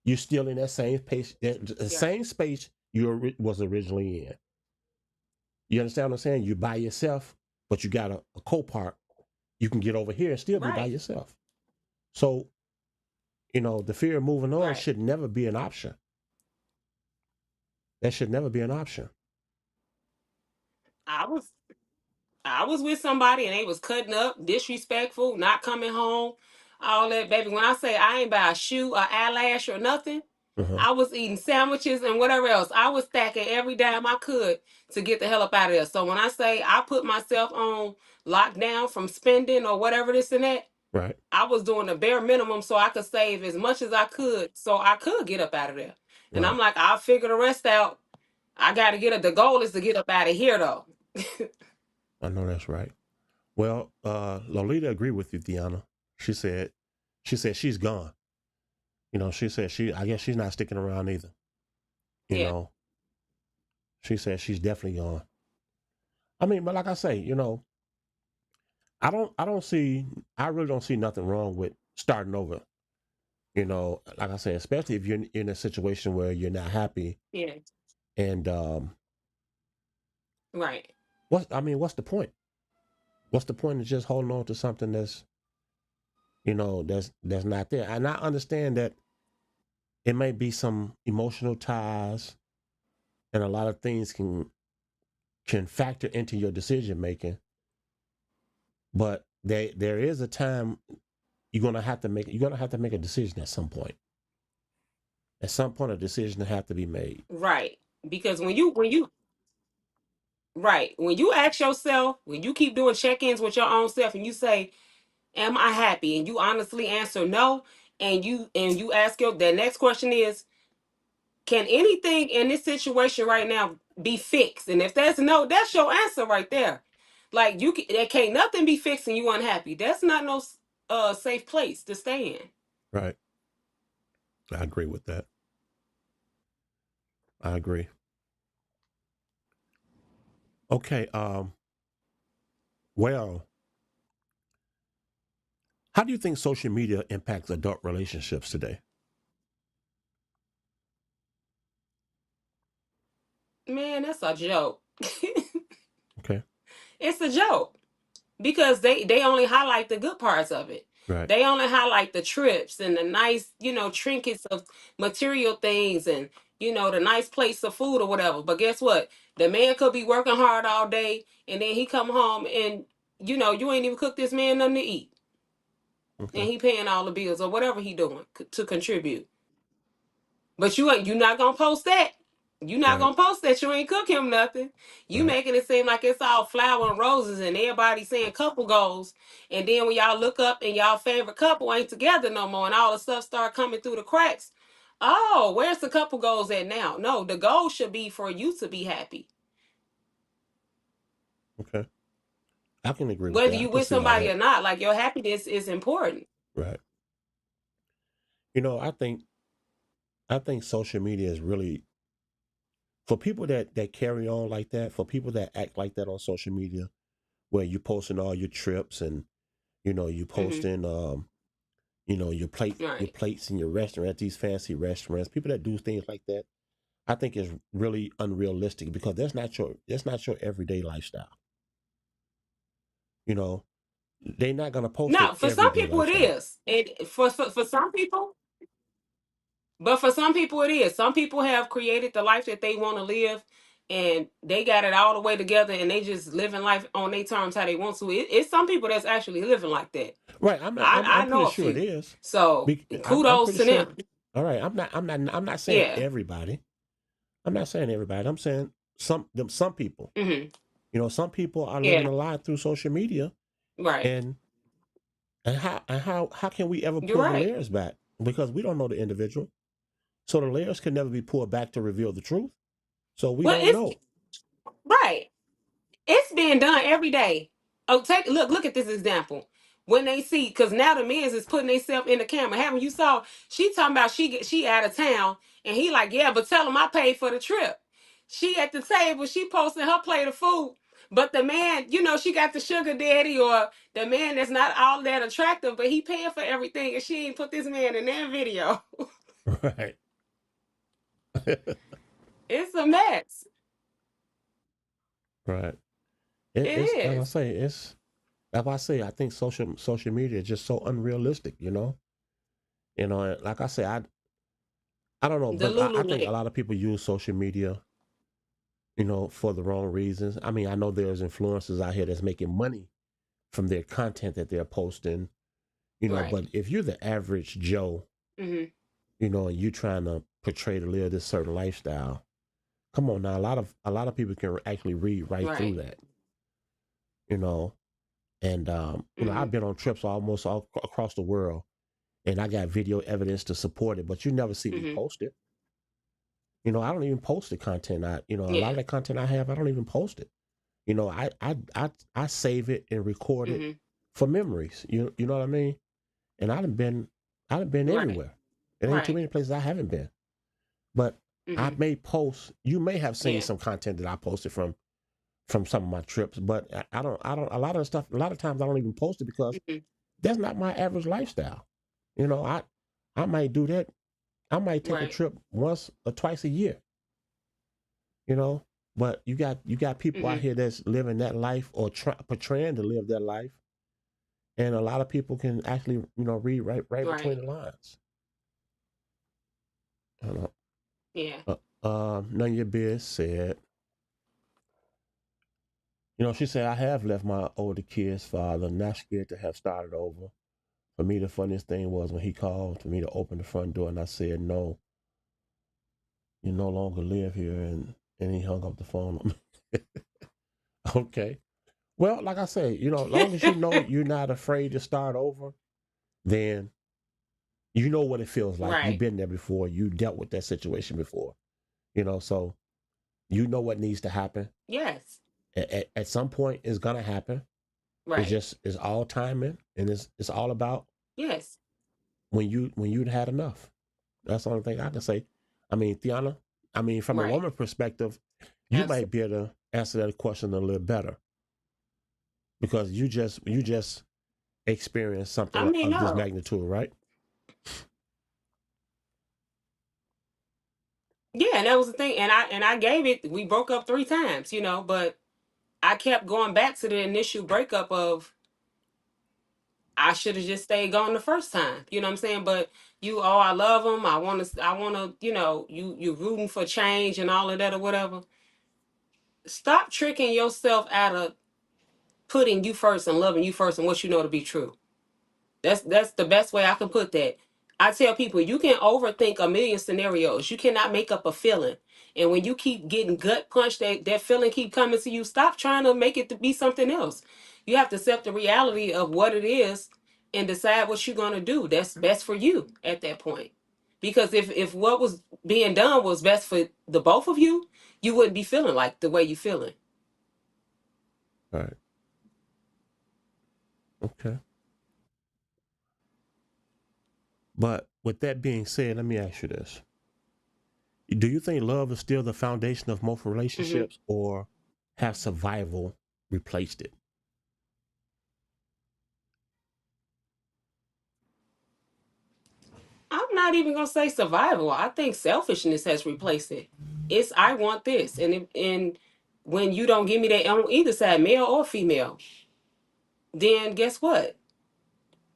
you're still in that same space, the Yeah. same space you was originally in. You understand what I'm saying? You're by yourself, but you got a co-part. You can get over here and still be by Right. yourself. So, the fear of moving on Right. should never be an option. That should never be an option. I was I was with somebody and they was cutting up, disrespectful, not coming home, all that, baby. When I say I ain't buy a shoe, or eyelash, or nothing, Uh-huh. I was eating sandwiches and whatever else. I was stacking every dime I could to get the hell up out of there. So when I say I put myself on lockdown from spending or whatever this and that, Right. I was doing the bare minimum so I could save as much as I could so I could get up out of there. And I'm Right. like, I'll figure the rest out. I got to get it. The goal is to get up out of here, though. I know that's right. Well, Lolita agreed with you, Deanna. She said she's gone. She said I guess she's not sticking around either. You Yeah. know, she said she's definitely gone. I mean, but like I say, I really don't see nothing wrong with starting over. Like I said, especially if you're in a situation where you're not happy. Yeah. And Right. what's the point? What's the point of just holding on to something that's not there? And I understand that it may be some emotional ties, and a lot of things can factor into your decision making. But there is a time you're gonna have to make a decision at some point. At some point, a decision has to be made. Right. Because when you right, when you ask yourself, when you keep doing check-ins with your own self and you say, am I happy? And you honestly answer no, and you ask your the next question is, can anything in this situation right now be fixed? And if that's no, that's your answer right there. Like there can't nothing be fixed and you unhappy. That's not no safe place to stay in. Right. I agree with that. I agree. Okay. Well, how do you think social media impacts adult relationships today? Man, that's a joke. Okay. It's a joke. Because they only highlight the good parts of it. Right. They only highlight the trips and the nice, trinkets of material things and the nice plates of food or whatever. But guess what? The man could be working hard all day and then he come home and you ain't even cooked this man nothing to eat. And Okay. he paying all the bills or whatever he doing to contribute. But you not gonna post that. You not Right. gonna post that you ain't cook him nothing. You Right. making it seem like it's all flower and roses and everybody saying couple goals. And then when y'all look up and y'all favorite couple ain't together no more and all the stuff start coming through the cracks. Oh, where's the couple goals at now? No, the goal should be for you to be happy. Okay. I can agree with Whether that. I you can with see all somebody that. or not, like your happiness is important. Right. I think social media is really for people that carry on like that, for people that act like that on social media, where you posting all your trips and you Hmm. posting your Right. plates in your restaurant at these fancy restaurants. People that do things like that, I think is really unrealistic because that's not your everyday lifestyle. You know, they're not gonna post their No, for some everyday people it lifestyle. is. For some people. But for some people, it is. Some people have created the life that they want to live, and they got it all the way together, and they just living life on their terms how they want to. It's some people that's actually living like that. Right. I I'm pretty know a sure it few. is. So I'm kudos pretty to sure. them. All right. I'm not saying Yeah. everybody. I'm not saying everybody. I'm saying some people. Hmm. Some people are living Yeah. a lie through social media, Right. and how can we ever You're pull the right. layers back because we don't know the individual, so the layers can never be pulled back to reveal the truth. So we Well, don't it's know. right. It's being done every day. Oh, look at this example. When they see, because now the men's is putting themselves in the camera. Haven't you saw? She talking about she out of town, and he like, yeah, but tell him I paid for the trip. She at the table, she posting her plate of food, but the man, she got the sugar daddy or the man that's not all that attractive, but he paying for everything, and she ain't put this man in that video. Right. It's a mess. Right. It It's as I is say, it's as I say. I think social media is just so unrealistic. Like I say, I don't know, the but I Lulu think a link. lot of people use social media, for the wrong reasons. I mean, I know there's influencers out here that's making money from their content that they're posting, Right. but if you're the average Joe, Hmm. and you trying to portray to live this certain lifestyle, come on now, a lot of people can actually read right through Right. that, you know. And Hmm. I've been on trips almost all across the world, and I got video evidence to support it, but you never see me Hmm. post it. I don't even post the content. A lot of Yeah. the content I have, I don't even post it. I save it and record it Hmm. for memories. You know what I mean? And I done been Right. everywhere. It ain't too Right. many places I haven't been. But I Hmm. made posts. You may have seen Yeah. some content that I posted from some of my trips, but I don't. A lot of stuff. A lot of times I don't even post it because Hmm. that's not my average lifestyle. You know, I might do that. I might take a Right. trip once or twice a year. You know, but you got people out Hmm. here that's living that life or portraying to live that life, and a lot of people can actually read right between Right. the lines. You know, Yeah. none of your biz said. She said, I have left my older kid's father, not scared to have started over. For me, the funniest thing was when he called for me to open the front door, and I said, no, you no longer live here. And he hung up the phone on me. Okay. Well, like I say, as long as you know you're not afraid to start over, then you know what it feels like. You've Right. been there before. You dealt with that situation before. So you know what needs to happen. Yes. At some point, it's gonna happen. Right. It's all timing, and it's all about Yes. when you'd had enough. That's the only thing I can say. I mean, Tiana, from a Right. woman perspective, you might Absolutely. be able to answer that question a little better because you just experienced I something mean, of this no. magnitude, right? Yeah, and that was the thing. And I gave it. We broke up 3 times, but I kept going back to the initial breakup of I should have just stayed gone the first time. You know what I'm saying? But I love him. I want to, you rooting for change and all of that or whatever. Stop tricking yourself out of putting you first and loving you first and what you know to be true. That's the best way I can put that. I tell people you can overthink a million scenarios. You cannot make up a feeling. And when you keep getting gut punched, that feeling keep coming to you, stop trying to make it to be something else. You have to accept the reality of what it is and decide what you're gonna do. That's best for you at that point. Because if what was being done was best for the both of you, you wouldn't be feeling like the way you feeling. All right. Okay. But with that being said, let me ask you this: do you think love is still the foundation of most Hmm. relationships, or have survival replaced it? I'm not even gonna say survival. I think selfishness has replaced it. It's I want this, and when you don't give me that on either side, male or female, then guess what?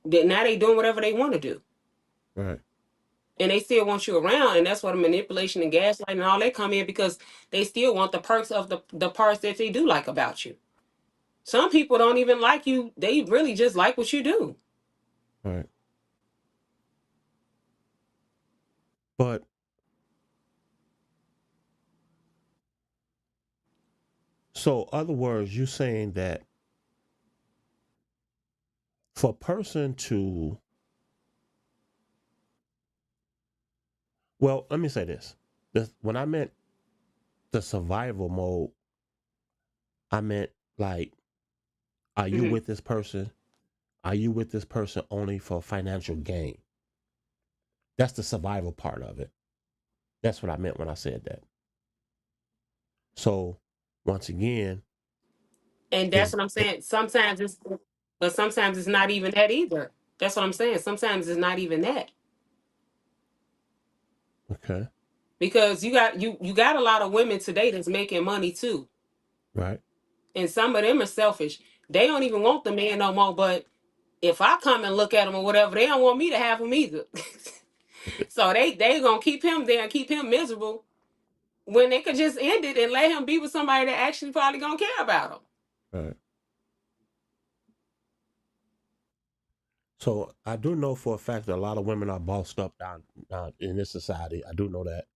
Now they doing whatever they want to do, Right. and they still want you around, and that's where the manipulation and gaslighting and all that come in because they still want the perks of the parts that they do like about you. Some people don't even like you; they really just like what you do. Right. But so, other words, you saying that for a person to, well, let me say this. When I meant the survival mode, I meant like, are you Hmm. with this person? Are you with this person only for financial gain? That's the survival part of it. That's what I meant when I said that. So, once again, And that's is what I'm it saying. But sometimes it's not even that either. That's what I'm saying. Sometimes it's not even that okay? because you got a lot of women today that's making money too, Right. and some of them are selfish. They don't even want the man no more. But if I come and look at him or whatever, they don't want me to have him either. So they gonna keep him there and keep him miserable when they could just end it and let him be with somebody that actually probably gonna care about him. Right. So I do know for a fact that a lot of women are bossed up down in this society. I do know that.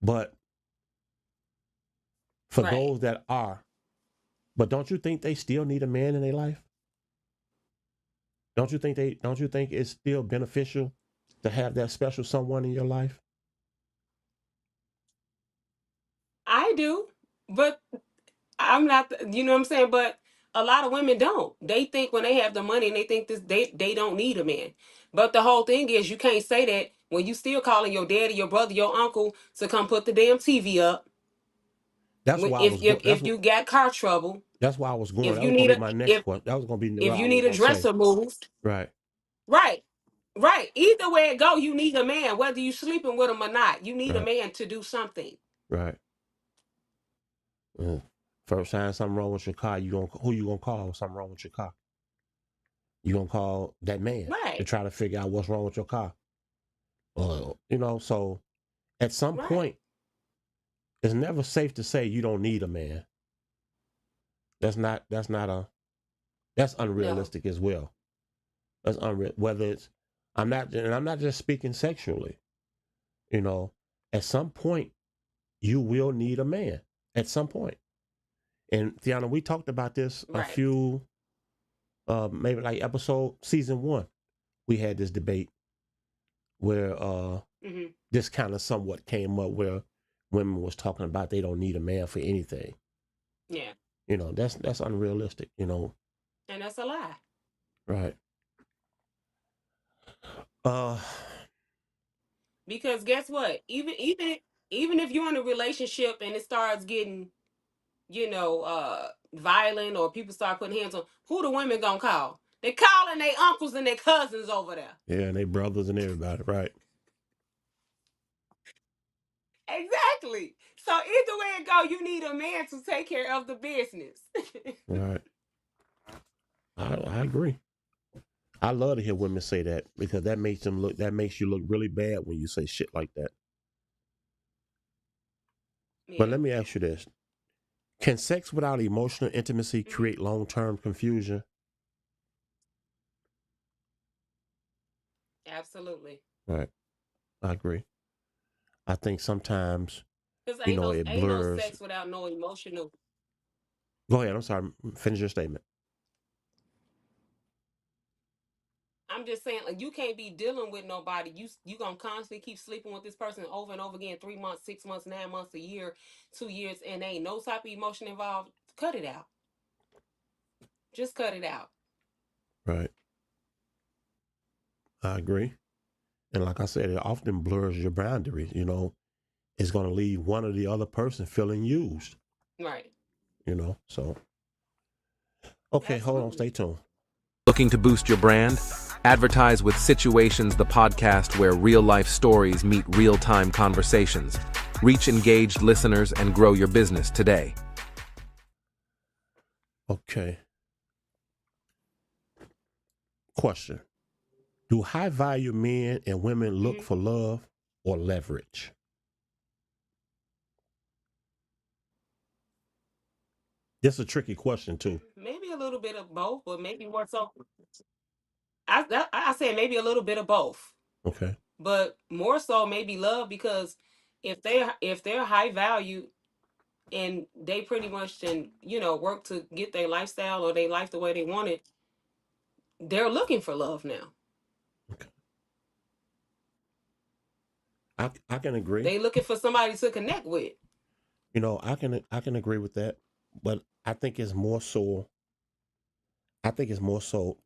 But for Right. those that are, but don't you think they still need a man in their life? Don't you think it's still beneficial to have that special someone in your life? I do, but I'm not, you know what I'm saying? But a lot of women don't. They think when they have the money and they think this, they don't need a man. But the whole thing is, you can't say that when you still calling your daddy, your brother, your uncle to come put the damn TV up. That's why I was going. If you got car trouble, That's why I was going. if That you was going need to a be my next question. That was going to be if what I you was need a going to say. dresser moved, Right. right, right. Either way it go, you need a man, whether you sleeping with him or not. You need a Right. man to do something. Right. First time something wrong with your car, who you gonna call when something wrong with your car? You gonna call that man to Right, try to figure out what's wrong with your car. So at some right. point, it's never safe to say you don't need a man. That's No, unrealistic as well. That's unreal. Whether it's I'm not just speaking sexually. You know, at some point you will need a man. At some point. And Tiana, we talked about this a right. few maybe like season 1. We had this debate where Hmm. this kind of somewhat came up where women was talking about they don't need a man for anything. Yeah, That's unrealistic, and that's a lie. right. Uh Because guess what? Even if you're in a relationship and it starts getting, violent, or people start putting hands on, who the women gonna call? They calling their uncles and their cousins over there. yeah, and they brothers and everybody, right. Exactly. So either way it go, you need a man to take care of the business. Right. I agree. I love to hear women say that because that makes you look really bad when you say shit like that. But Yeah. let me ask you this. Can sex without emotional intimacy Hmm. create long-term confusion? Absolutely. Right. I agree. I think sometimes, Because it ain't no blurs. sex without no emotional. Go ahead. I'm sorry. Finish your statement. I'm just saying, like, you can't be dealing with nobody. You gonna constantly keep sleeping with this person over and over again, 3 months, 6 months, 9 months, a year, 2 years, and ain't no type of emotion involved. Cut it out. Just cut it out. Right. I agree. And like I said, it often blurs your boundaries. It's going to leave one or the other person feeling used. Right. So okay, hold on, Absolutely. stay tuned. Looking to boost your brand? Advertise with Situations, the podcast where real-life stories meet real-time conversations. Reach engaged listeners and grow your business today. Okay. Question. Do high value men and women look Hmm. for love or leverage? This is a tricky question too. Maybe a little bit of both, but maybe more so. I say maybe a little bit of both, Okay. but more so maybe love, because if they're high value and they pretty much can work to get their lifestyle or their life the way they want it, they're looking for love now. Okay. I can agree. They looking for somebody to connect with. I can agree with that, but I think it's more so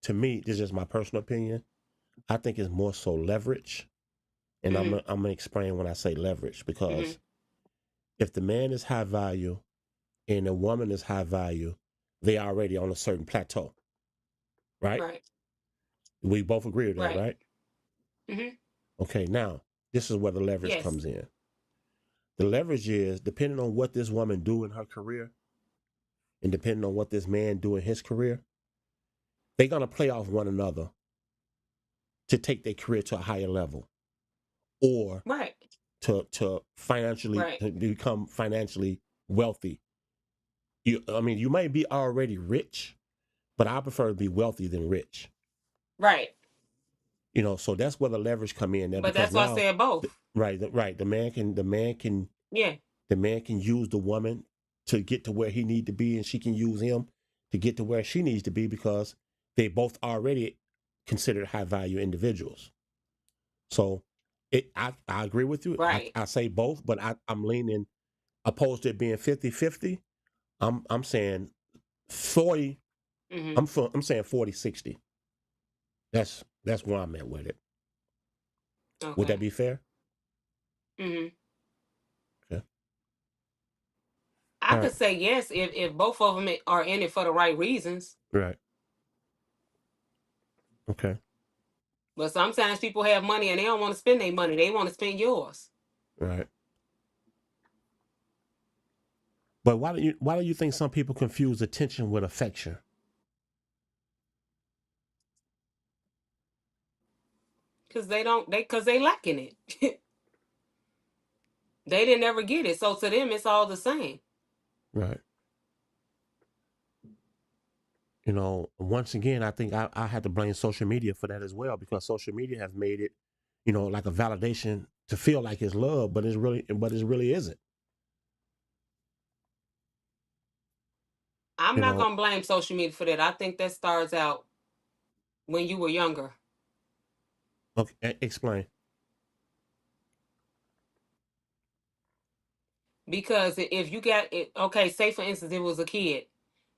to me, this is just my personal opinion. I think it's more so leverage. And I'm Hmm. gonna, I'm gonna explain when I say leverage, Hmm. because if the man is high value and the woman is high value, they already on a certain plateau, right? Right. We both agree with that, Right. right? Hmm. Okay, now this is where the leverage Yes. comes in. The leverage is depending on what this woman do in her career and depending on what this man do in his career, they're gonna play off one another to take their career to a higher level or Right. to Right. become financially wealthy. You might be already rich, but I prefer to be wealthy than rich. Right. So that's where the leverage come in there But because that's why I now, said both. right, Yeah. the man can use the woman to get to where he need to be, and she can use him to get to where she needs to be because they both already considered high value individuals. So I agree with you. Right. I say both, but I'm leaning opposed to it being 50-50. I'm saying 40. Hmm. I'm saying 40-60. That's where I'm at with it. Would that Okay. be fair? Hmm. Okay. I All could right. say yes if both of them are in it for the right reasons. Right. Okay. But sometimes people have money and they don't want to spend their money. They want to spend yours. Right. But why do you think some people confuse attention with affection? Because they lacking it. They didn't ever get it. So to them it's all the same. Right. Once again, I think I had to blame social media for that as well, because social media has made it, like a validation to feel like it's love, but it really isn't. I'm You not know, gonna blame social media for that. I think that starts out when you were younger. okay, explain. Because if you got it, okay, say for instance it was a kid,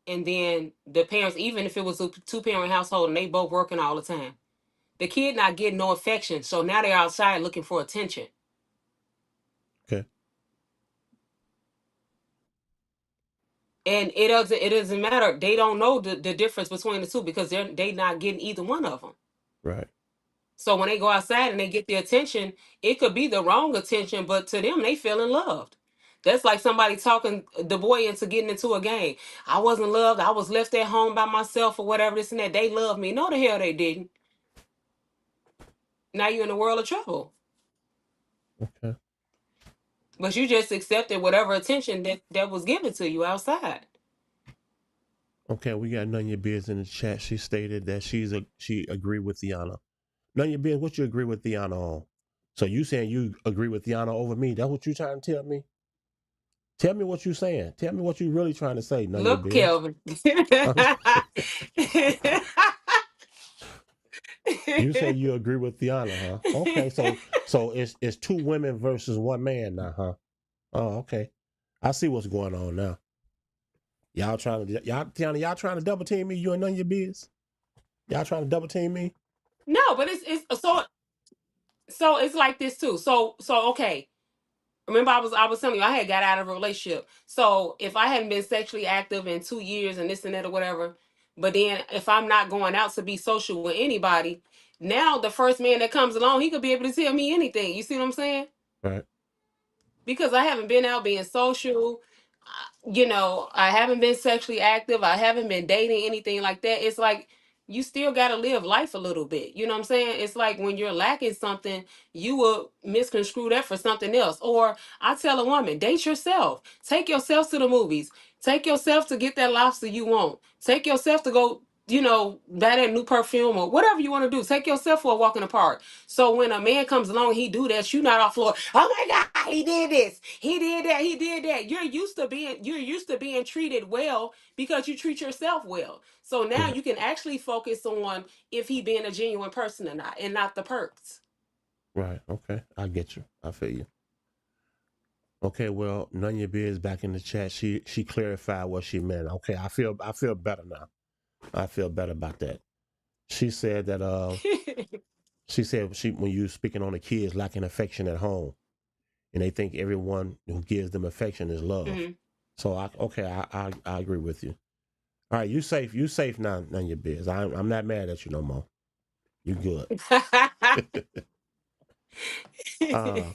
and then the parents, even if it was a two-parent household and they both working all the time, the kid not getting no affection, so now they're outside looking for attention. Okay. And it doesn't matter. They don't know the difference between the two because they not getting either one of them. Right. So when they go outside and they get the attention, it could be the wrong attention, but to them, they feeling loved. That's like somebody talking the boy into getting into a game. I wasn't loved. I was left at home by myself or whatever, this and that. They loved me. No, the hell they didn't. Now you're in a world of trouble. Okay. But you just accepted whatever attention that was given to you outside. Okay. We got None of Your Biz in the chat. She stated that she agreed with Deanna. None of Your Biz, what you agree with Deanna on? So you saying you agree with Deanna over me? That's what you trying to tell me? Tell me what you saying. Tell me what you really trying to say. None of Your Look, Biz. Kelvin. You say you agree with Deanna, huh? Okay, so it's two women versus one man now, huh? Oh, okay. I see what's going on now. Y'all trying to double team me? You and None of Your Biz? Y'all trying to double team me? No, but it's so it's like this too. So okay. Remember, I was telling you I had got out of a relationship. So if I hadn't been sexually active in 2 years and this and that or whatever, but then if I'm not going out to be social with anybody, now the first man that comes along, he could be able to tell me anything. You see what I'm saying? Right, Because I haven't been out being social. I haven't been sexually active. I haven't been dating anything like that. It's like you still got to live life a little bit. You know what I'm saying? It's like when you're lacking something, you will misconstrue that for something else. Or I tell a woman, date yourself. Take yourself to the movies. Take yourself to get that lobster you want. Take yourself to go, buy that new perfume or whatever you want to do. Take yourself for a walk in the park. So when a man comes along, he do that. You not off floor. Oh my God, he did this. He did that. He did that. You're used to being treated well because you treat yourself well. So now right, you can actually focus on if he being a genuine person or not, and not the perks. right. Okay, I get you. I feel you. Okay, well, None of Your Biz back in the chat. She clarified what she meant. Okay, I feel better now. I feel better about that. She said that she when you speaking on the kids lacking affection at home, and they think everyone who gives them affection is love. Hmm. So I agree with you. All right, you safe now. None of Your Biz. I'm not mad at you no more. You good. uh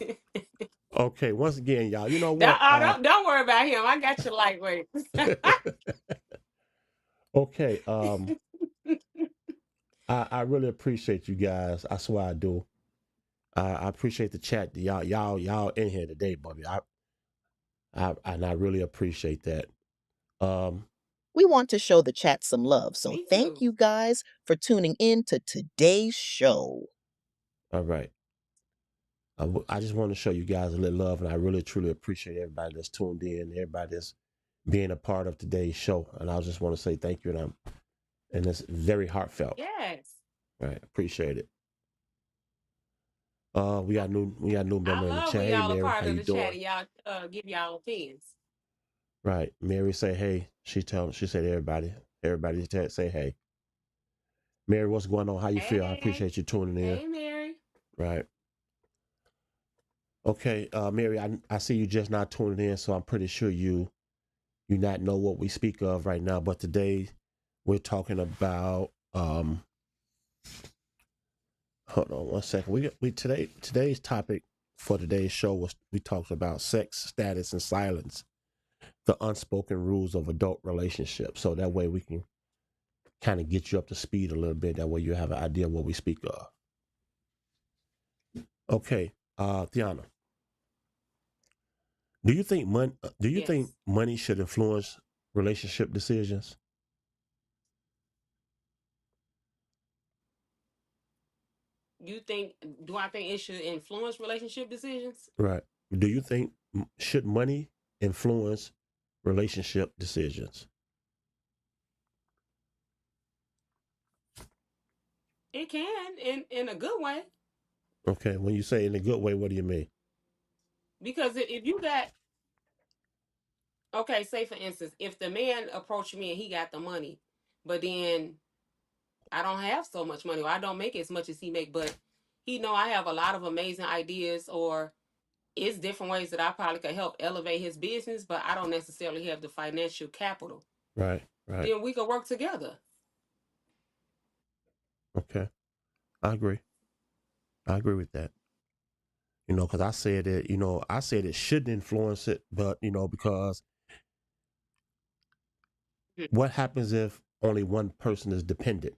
okay. Once again, y'all. You know don't, what? oh, don't worry about him. I got you lightweight. Okay. I really appreciate you guys. I swear I do. I appreciate the chat. Y'all in here today, buddy. I really appreciate that. Um. We want to show the chat some love, so Me thank too. you guys for tuning in to today's show. All right. I just want to show you guys a little love, and I really truly appreciate everybody that's tuned in, everybody that's being a part of today's show. And I just want to say thank you, and it's very heartfelt. Yes. Right, appreciate it. We got new I member in the love chat. when Hey, y'all are Mary, how part of you the chat doing? and y'all give y'all opinions. Right, Mary say hey. She said everybody say hey. Mary, what's going on? How you feel? I Hey, appreciate you tuning in. hey, Mary. Right. Okay, Mary, I see you just not tuning in, so I'm pretty sure you not know what we speak of right now. But today we're talking about hold on one second. We today's topic for today's show was we talked about sex, status, and silence, the unspoken rules of adult relationships. So that way we can kind of get you up to speed a little bit. That way you have an idea of what we speak of. Okay, Tiana, do you think Yes. money should influence relationship decisions? You think, do I think it should influence relationship decisions? Right. Do you think should money influence relationship decisions? It can, in a good way. Okay. When you say in a good way, what do you mean? Because if you got, okay, say for instance, if the man approached me and he got the money, but then I don't have so much money, or I don't make as much as he make, but he know I have a lot of amazing ideas, or it's different ways that I probably could help elevate his business, but I don't necessarily have the financial capital. Right. Right. Then we could work together. Okay. I agree. I agree with that. Because I said it. I said it shouldn't influence it, but because Mhm. what happens if only one person is dependent?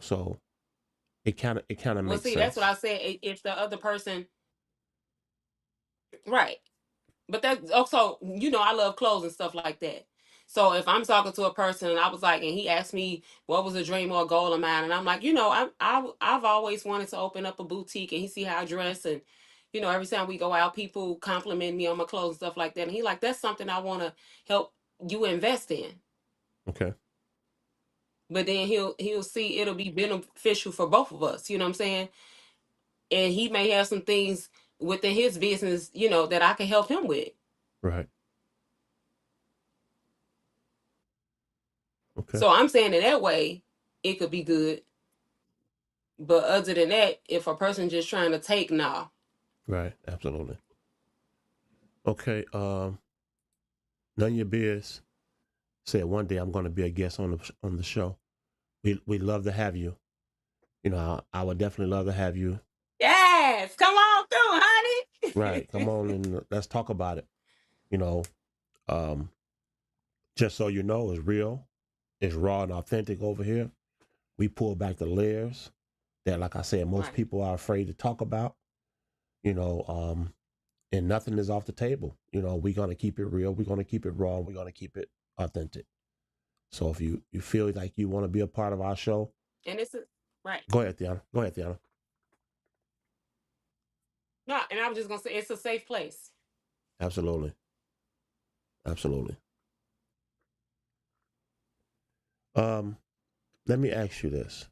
So it kind of Well, makes see, that's what sense. I said. If the other person, right? But that's also, I love clothes and stuff like that. So if I'm talking to a person and I was like, and he asked me what was a dream or a goal of mine, and I'm like, I've always wanted to open up a boutique, and he see how I dress, and every time we go out, people compliment me on my clothes and stuff like that, and he like, that's something I want to help you invest in. Okay. But then he'll see it'll be beneficial for both of us. You know what I'm saying? And he may have some things within his business, that I can help him with. Right. Okay. So I'm saying in that way, it could be good. But other than that, if a person just trying to take, nah. Right. Absolutely. Okay. None of your beers said one day I'm going to be a guest on the show. We love to have you. I would definitely love to have you. Yes, come on through, Right, come honey. on and let's talk about it. You know, um, just so you know, it's real, it's raw and authentic over here. We pull back the layers that, like I said, most Right. people are afraid to talk about. You know, and nothing is off the table. We're gonna keep it real. We're gonna keep it raw. We're gonna keep it authentic. So if you feel like you want to be a part of our show, And right. go ahead, Tiana. Go ahead, Tiana. No, and I was just gonna say it's a safe place. Absolutely. Absolutely. Um, Let me ask you this.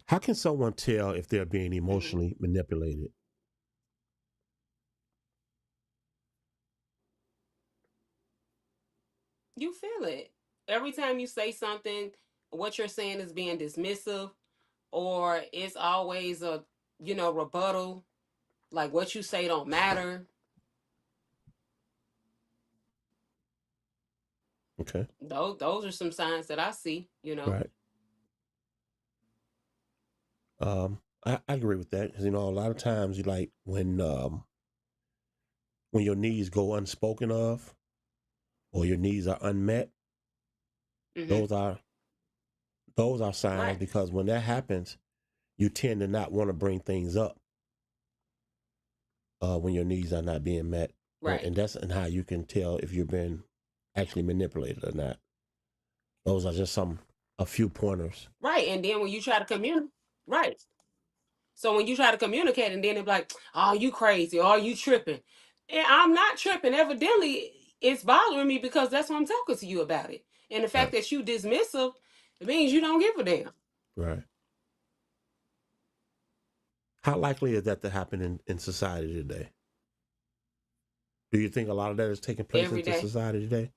How can someone tell if they're being Hmm. emotionally manipulated? You feel it. Every time you say something, what you're saying is being dismissive, or it's always a, rebuttal. Like what you say don't matter. Okay. Those are some signs that I see. Right. I agree with that because a lot of times you like when your needs go unspoken of or your needs are unmet, Hmm. those are those are signs Right. because when that happens, you tend to not want to bring things up when your needs are not being met, Right. and that's and how you can tell if you're being actually manipulated or not. Those are just a few pointers. Right. And then when you try to communicate, right. So when you try to communicate, and then they're like, "Oh, you crazy? Oh, you tripping?" And I'm not tripping. Evidently, it's bothering me because that's why I'm talking to you about it. And the fact Right. that you dismissive, it means you don't give a damn. Right. How likely is that to happen in society today? Do you think a lot of that is taking place Every into day. society today?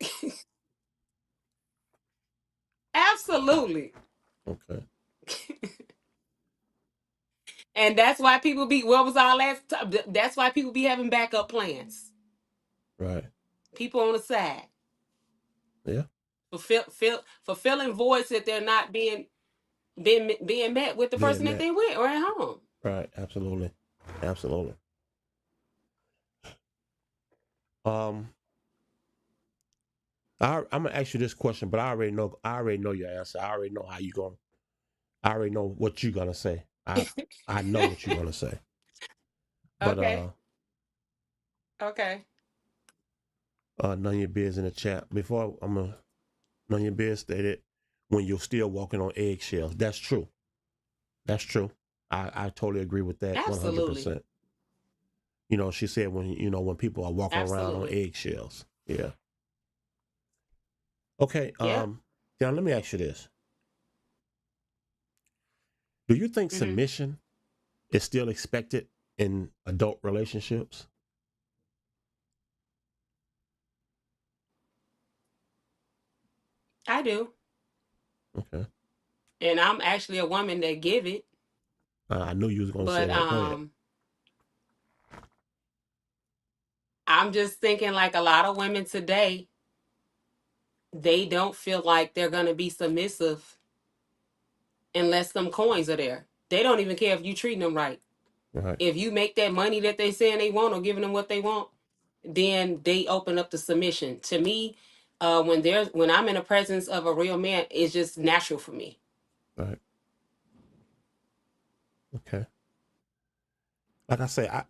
Absolutely. Okay. And that's why people be, what was all that? That's why people be having backup plans. Right. People on the side. Yeah. Fulfilling voids that they're not being met with the Being person that met. they with or at home. Right. Absolutely. Absolutely. I'm gonna ask you this question, but I already know. I already know your answer. I already know how you going. I already know what you're gonna say. I know what you're gonna say. But Okay. Okay. none of your biz in the chat. Before I'm gonna none of your biz stated when you're still walking on eggshells. That's true. That's true. I totally agree with that Absolutely. 100%. You know, she said when people are walking around on Absolutely. eggshells. Yeah. Okay. Yeah. Now let me ask you this. Do you think Hmm. submission is still expected in adult relationships? I do. Okay. And I'm actually a woman that give it. I knew you was gonna say But that. Go ahead. I'm just thinking like a lot of women today, they don't feel like they're gonna be submissive unless some coins are there. They don't even care if you treating them right. Right. If you make that money that they saying they want or giving them what they want, then they open up the submission. To me, when I'm in the presence of a real man, it's just natural for me. Right. Okay. Like I say, I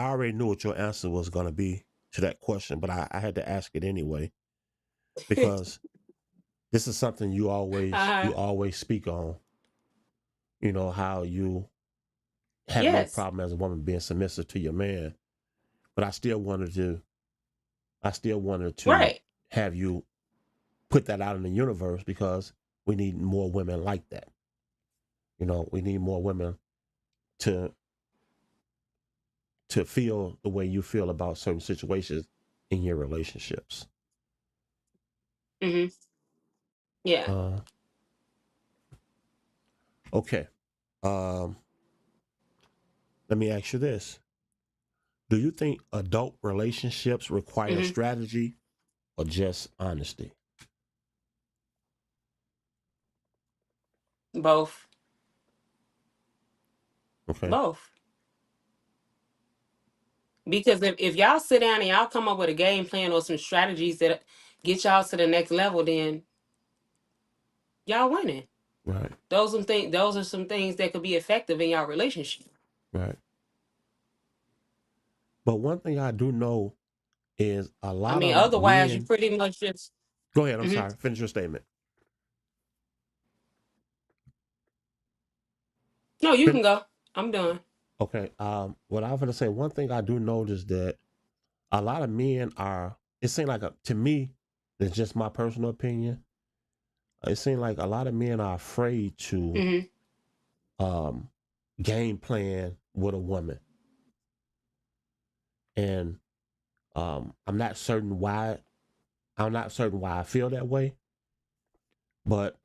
already knew what your answer was gonna be to that question, but I had to ask it anyway because this is something Uh-huh. you always speak on. You know how you have no Yes. problem as a woman being submissive to your man, but I still wanted to Right. have you put that out in the universe because we need more women like that. You know, we need more women to feel the way you feel about certain situations in your relationships. Hmm. Yeah. Uh, okay. Um, Let me ask you this: do you think adult relationships require Hmm. strategy or just honesty? Both. Okay. Both. Because if y'all sit down and y'all come up with a game plan or some strategies that get y'all to the next level, then y'all winning. Right. Those are some things that could be effective in y'all relationship. Right. But one thing I do know is a I lot mean, of otherwise you men. pretty much just. Go ahead. I'm Hmm. sorry. Finish your statement. No, you Fin- can go. I'm done. okay. What I was going to say, one thing I do notice that a lot of men are. It seems like to me, it's just my personal opinion. It seems like a lot of men are afraid to Hmm. um, game plan with a woman, and I'm not certain why. I'm not certain why I feel that way, but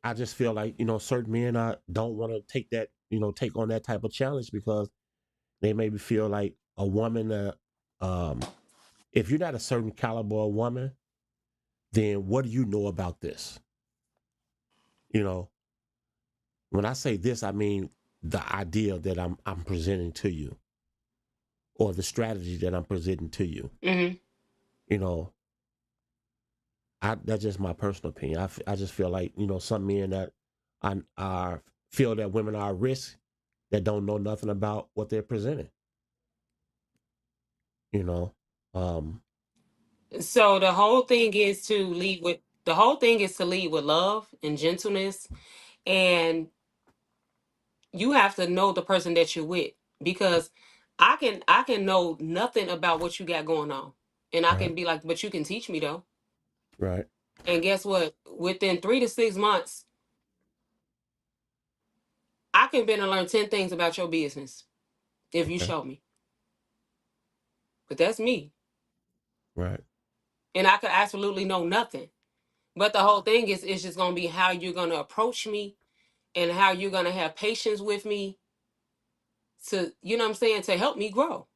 I just feel like certain men don't want to take that take on that type of challenge because they maybe feel like a woman um, if you're not a certain caliber of woman, then what do you know about this? You know, when I say this, I mean the idea that I'm presenting to you or the strategy that I'm presenting to you. Hmm. You know, that's just my personal opinion. I just feel like some men that are feel that women are at risk that don't know nothing about what they're presenting. You know, um, So the whole thing is to lead with love and gentleness, and you have to know the person that you're with, because I can know nothing about what you got going on, and I right, can be like, but you can teach me though. right, And guess what? Within 3 to 6 months, I can been and learn 10 things about your business if you okay, show me. But that's me, right, and I could absolutely know nothing. But the whole thing is, it's just gonna be how you're gonna approach me and how you're going to have patience with me to, you know what I'm saying, to help me grow.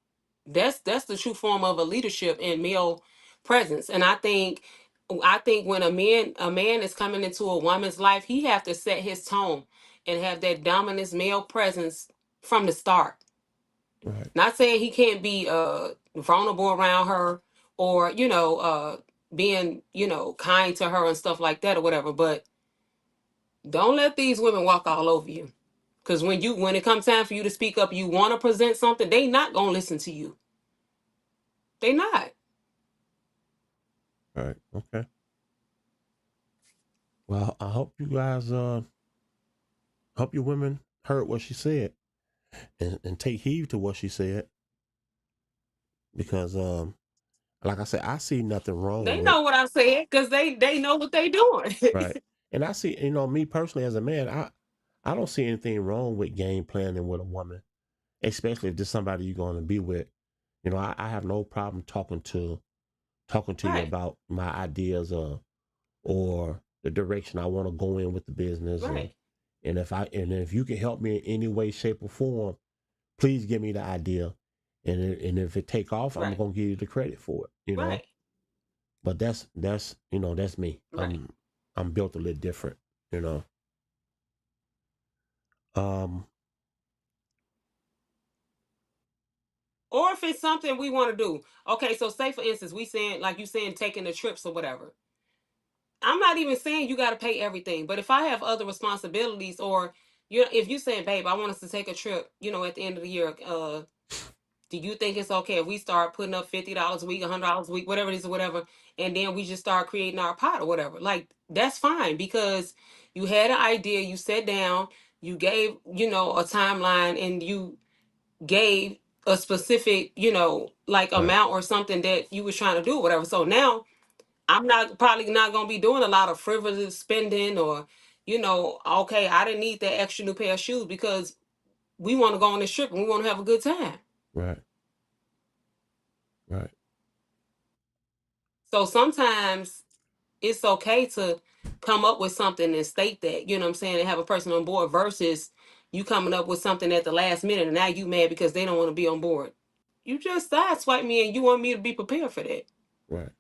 That's the true form of a leadership and male presence. And I think when a man is coming into a woman's life, he have to set his tone and have that dominant male presence from the start. Right. Not saying he can't be vulnerable around her, or being kind to her and stuff like that or whatever, but don't let these women walk all over you. Because when it comes time for you to speak up, you want to present something, they not gonna listen to you. They not. Right. Okay. Well, I hope you guys hope your women heard what she said and take heed to what she said, because like I said, I see nothing wrong They with. know what I said because they know what they doing. Right. And I see, me personally as a man, I don't see anything wrong with game planning with a woman, especially if this somebody you're going to be with. I have no problem talking to you Right, about my ideas, or the direction I want to go in with the business, and right, if you can help me in any way, shape, or form, please give me the idea, and if it take off, I'm right, gonna give you the credit for it. right, But that's me. right. I'm built a little different, you know. Um, Or if it's something we want to do. Okay, so say for instance, we saying, like you saying, taking the trips or whatever. I'm not even saying you got to pay everything, but if I have other responsibilities, or if you saying, babe, I want us to take a trip, at the end of the year, do you think it's okay if we start putting up $50 a week, $100 a week, whatever it is, or whatever, and then we just start creating our pot or whatever? Like, that's fine, because you had an idea, you sat down, you gave, a timeline, and you gave a specific, like right, amount or something that you was trying to do or whatever. So now I'm not probably not gonna be doing a lot of frivolous spending, or, okay, I didn't need that extra new pair of shoes because we want to go on this trip and we want to have a good time. right, right, So sometimes it's okay to come up with something and state that, you know what I'm saying, and have a person on board, versus you coming up with something at the last minute and now you mad because they don't want to be on board. You just sideswipe me and you want me to be prepared for that. right.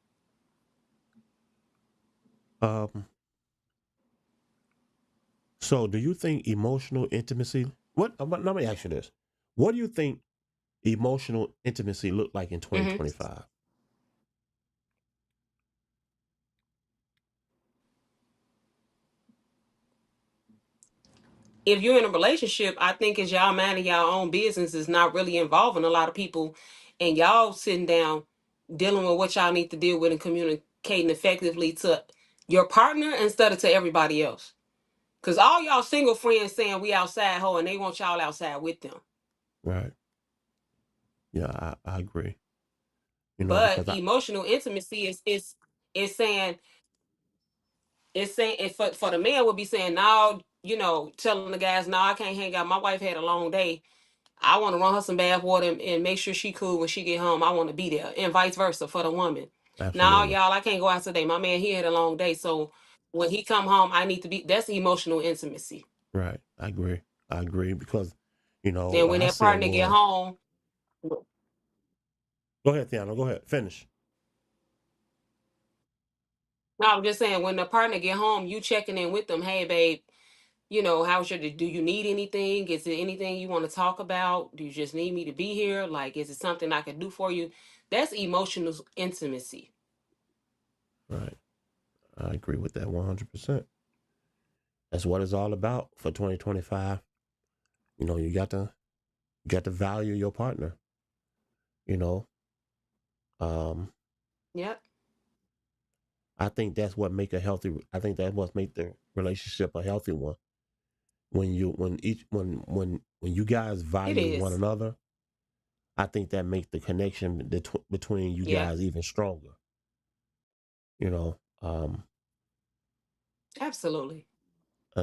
Um, so do you think emotional intimacy? Let me ask you this: what do you think emotional intimacy look like in Hmm. 2025? If you're in a relationship, I think it's y'all minding y'all own business, is not really involving a lot of people, and y'all sitting down dealing with what y'all need to deal with and communicating effectively to your partner instead of to everybody else. Cause all y'all single friends saying we outside ho, and they want y'all outside with them. Right. Yeah, I agree. But Because emotional intimacy is saying, for the man would be saying, no, telling the guys, no, I can't hang out. My wife had a long day. I want to run her some bath water and make sure she cool when she get home. I want to be there, and vice versa for the woman. Now, absolutely. y'all, I can't go out today. My man, he had a long day, so when he come home, I need to be. That's emotional intimacy. Right. I agree. I agree because, Then what when I that said partner get was, home, go ahead, Theano, go ahead, finish. no, I'm just saying, when the partner get home, you checking in with them. Hey, babe, how's your? Do you need anything? Is there anything you want to talk about? Do you just need me to be here? Like, is it something I can do for you? That's emotional intimacy. Right. I agree with that 100%. That's what it's all about for 2025. You got to value your partner. You know, um, Yep. I think that's what make a healthy. I think that's what make the relationship a healthy one. When you guys It value one is. another, I think that makes the connection between you Yep. guys even stronger. You know, Absolutely.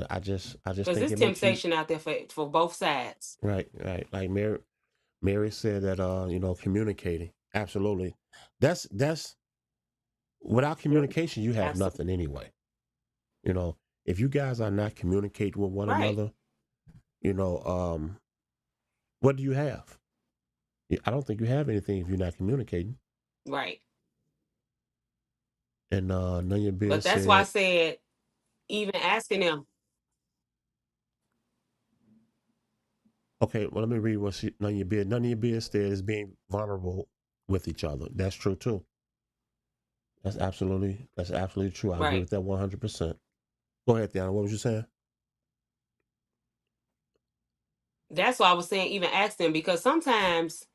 I just Because think there's it makes you temptation out there for both sides. right, right. Like Mary said that communicating. Absolutely. That's without Yep. communication you have Absolutely. nothing anyway. You know, if you guys are not communicating with one Right. another, you know, what do you have? I don't think you have anything if you're not communicating. Right. And none of your But biz that's why I said, said, even asking them, okay, well, let me read what none of your biz. None of your biz said is being vulnerable with each other. That's true too. That's absolutely true. I agree right. with that 100%. Go ahead, Thiana. What was you saying? That's why I was saying, even ask them, because sometimes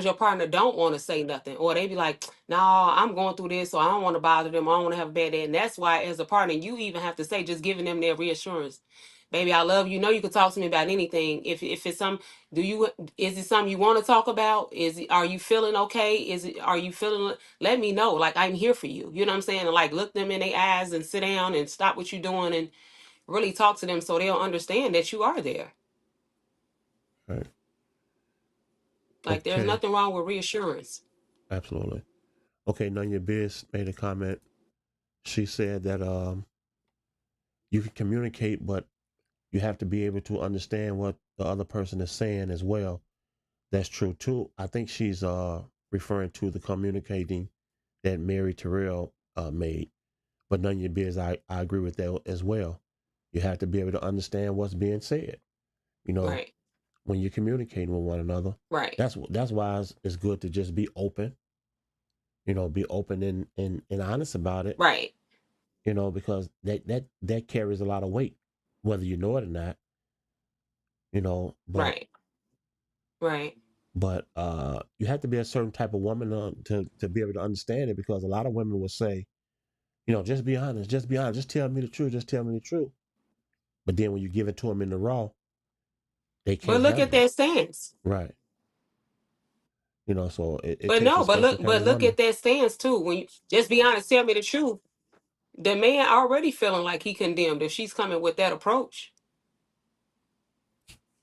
your partner don't want to say nothing, or they be like, no, I'm going through this, so I don't want to bother them, I don't want to have a bad day. And that's why, as a partner, you even have to say, just giving them their reassurance, baby, I love you, you can talk to me about anything. If it's some, is it something you want to talk about? Are you feeling okay? Are you feeling, let me know, like, I'm here for you, you know what I'm saying? And like, look them in their eyes and sit down and stop what you're doing and really talk to them, so they'll understand that you are there. Right. Like, there's Okay. nothing wrong with reassurance. Absolutely. Okay, none of your biz made a comment. She said that you can communicate, but you have to be able to understand what the other person is saying as well. That's true too. I think she's referring to the communicating that Mary Terrell made. But none of your biz, I agree with that as well. You have to be able to understand what's being said. You know, Right. when you're communicating with one another, Right. that's why it's good to just be open. You know, be open and honest about it. Right. You know, because that carries a lot of weight, whether you know it or not. You know, Right. Right. but you have to be a certain type of woman to be able to understand it, because a lot of women will say, you know, just be honest, just be honest, just tell me the truth, just tell me the truth. But then when you give it to them in the raw, they But can't look at handle it. that stance. Right. You know, so it But takes a no, special kind but of look woman. at that stance too. When you just be honest, tell me the truth. The man already feeling like he condemned if she's coming with that approach.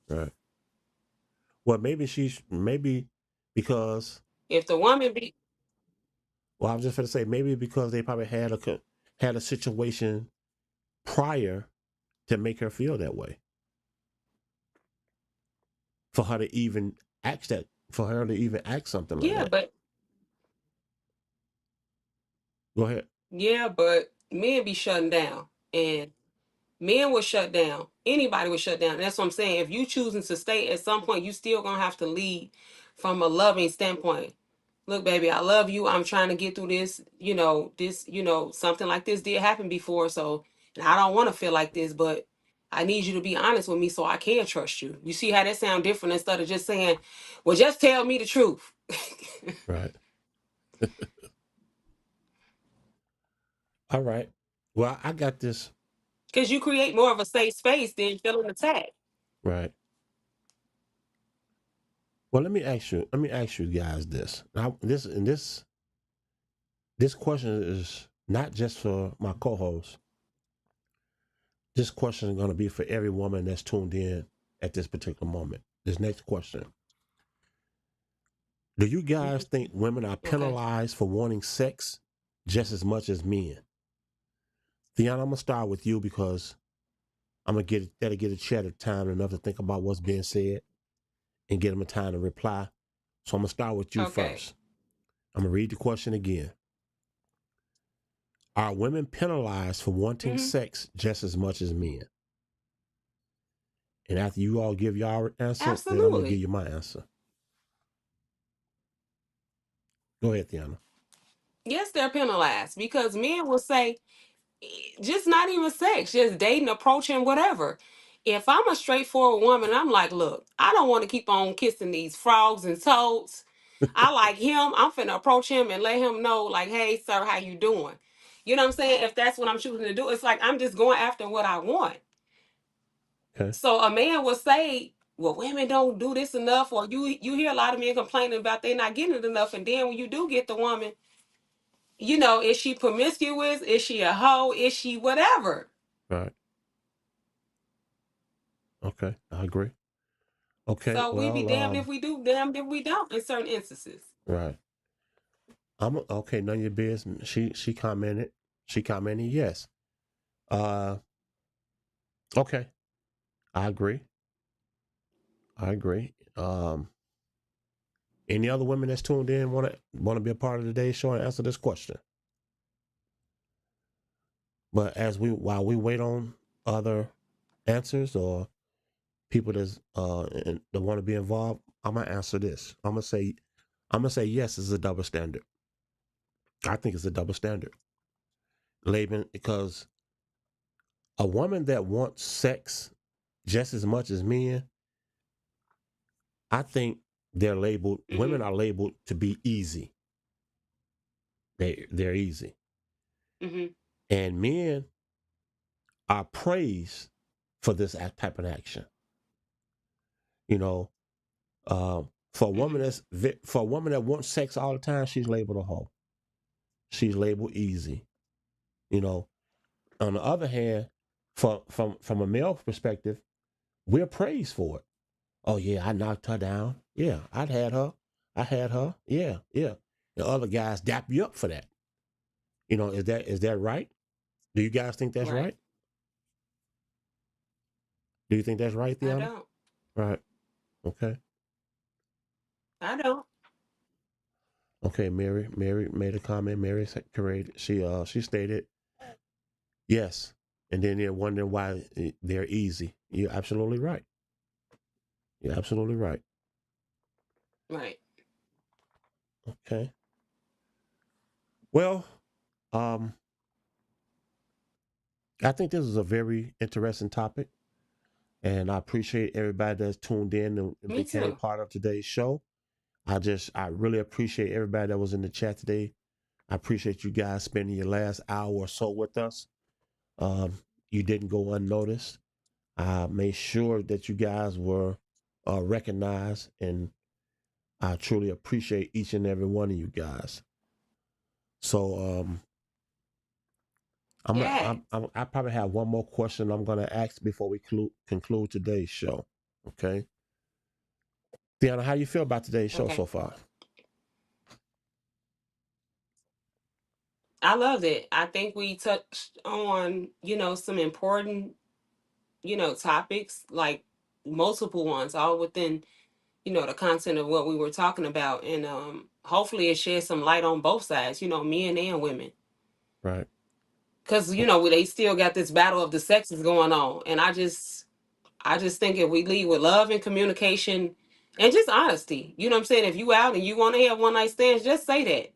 Right. Well, maybe because, If the woman be well, I was just going to say, maybe because they probably had a situation prior to make her feel that way, for her to even for her to even act something like yeah, that. but Go ahead. men be shutting down, and men will shut down. Anybody will shut down. And that's what I'm saying. If you choosing to stay, at some point you still gonna have to lead from a loving standpoint. Look, baby, I love you. I'm trying to get through this. Something like this did happen before. So, and I don't want to feel like this, but I need you to be honest with me so I can trust you. You see how that sound different, instead of just saying, well, just tell me the truth. Right. All right. Well, I got this. Because you create more of a safe space than feeling attacked. Right. Well, let me ask you guys this. Now, this question is not just for my co-host. This question is going to be for every woman that's tuned in at this particular moment. This next question: do you guys Mhm. think women are Okay. penalized for wanting sex just as much as men? Theon, I'm gonna start with you because I'm gonna get a chat of time enough to think about what's being said and get them a time to reply. So I'm gonna start with you Okay. first. I'm gonna read the question again. Are women penalized for wanting Hmm. sex just as much as men? And after you all give your answer, then I'm gonna give Absolutely. you my answer. Go ahead, Tiana. Yes, they're penalized, because men will say, just not even sex, just dating, approaching, whatever. If I'm a straightforward woman, I'm like, look, I don't want to keep on kissing these frogs and toads. I like him. I'm finna approach him and let him know, like, hey, sir, how you doing? You know what I'm saying? If that's what I'm choosing to do, it's like I'm just going after what I want. Okay. So a man will say, well, women don't do this enough, or you hear a lot of men complaining about they not getting it enough, and then when you do get the woman, is she promiscuous? Is she a hoe? Is she whatever? All right. Okay. I agree. Okay. So we be Well, damned if we do, damned if we don't in certain instances. right. I'm okay. None of your business. She commented. She commented yes. Uh, okay, I agree. I agree. Any other women that's tuned in want to be a part of today's show and answer this question? But while we wait on other answers or people that want to be involved, I'm gonna answer this. I'm gonna say yes. It's a double standard. I think it's a double standard, Laban, because a woman that wants sex just as much as men, I think women are labeled to be easy. They're easy. Mm-hmm. And men are praised for this type of action. You know, for a woman that wants sex all the time, she's labeled a hoe. She's labeled easy. You know, on the other hand, from a male perspective, we're praised for it. Oh yeah, I knocked her down. Yeah, I'd had her. I had her. Yeah, yeah. The other guys dap you up for that. You know, is that right? Do you guys think that's Right. right? Do you think that's right, I Theana? don't. Right. Okay. I don't. Okay. Mary made a comment. Mary created. She stated yes, and then they're wondering why they're easy. You're absolutely right. You're absolutely right. Right. Okay. Well, um, I think this is a very interesting topic, and I appreciate everybody that's tuned in and Me became too. part of today's show. I really appreciate everybody that was in the chat today. I appreciate you guys spending your last hour or so with us. You didn't go unnoticed. I made sure that you guys were recognized, and I truly appreciate each and every one of you guys. So Yeah. I probably have one more question I'm gonna ask before we conclude today's show. Okay, Deanna, how you feel about today's show Okay. so far? I loved it. I think we touched on, some important, topics, like multiple ones, all within, the content of what we were talking about. And hopefully it sheds some light on both sides, men and women. Right. Because, Oh, they still got this battle of the sexes going on. And I just think if we lead with love and communication and just honesty, you know what I'm saying? If you out and you want to have one night stands, just say that.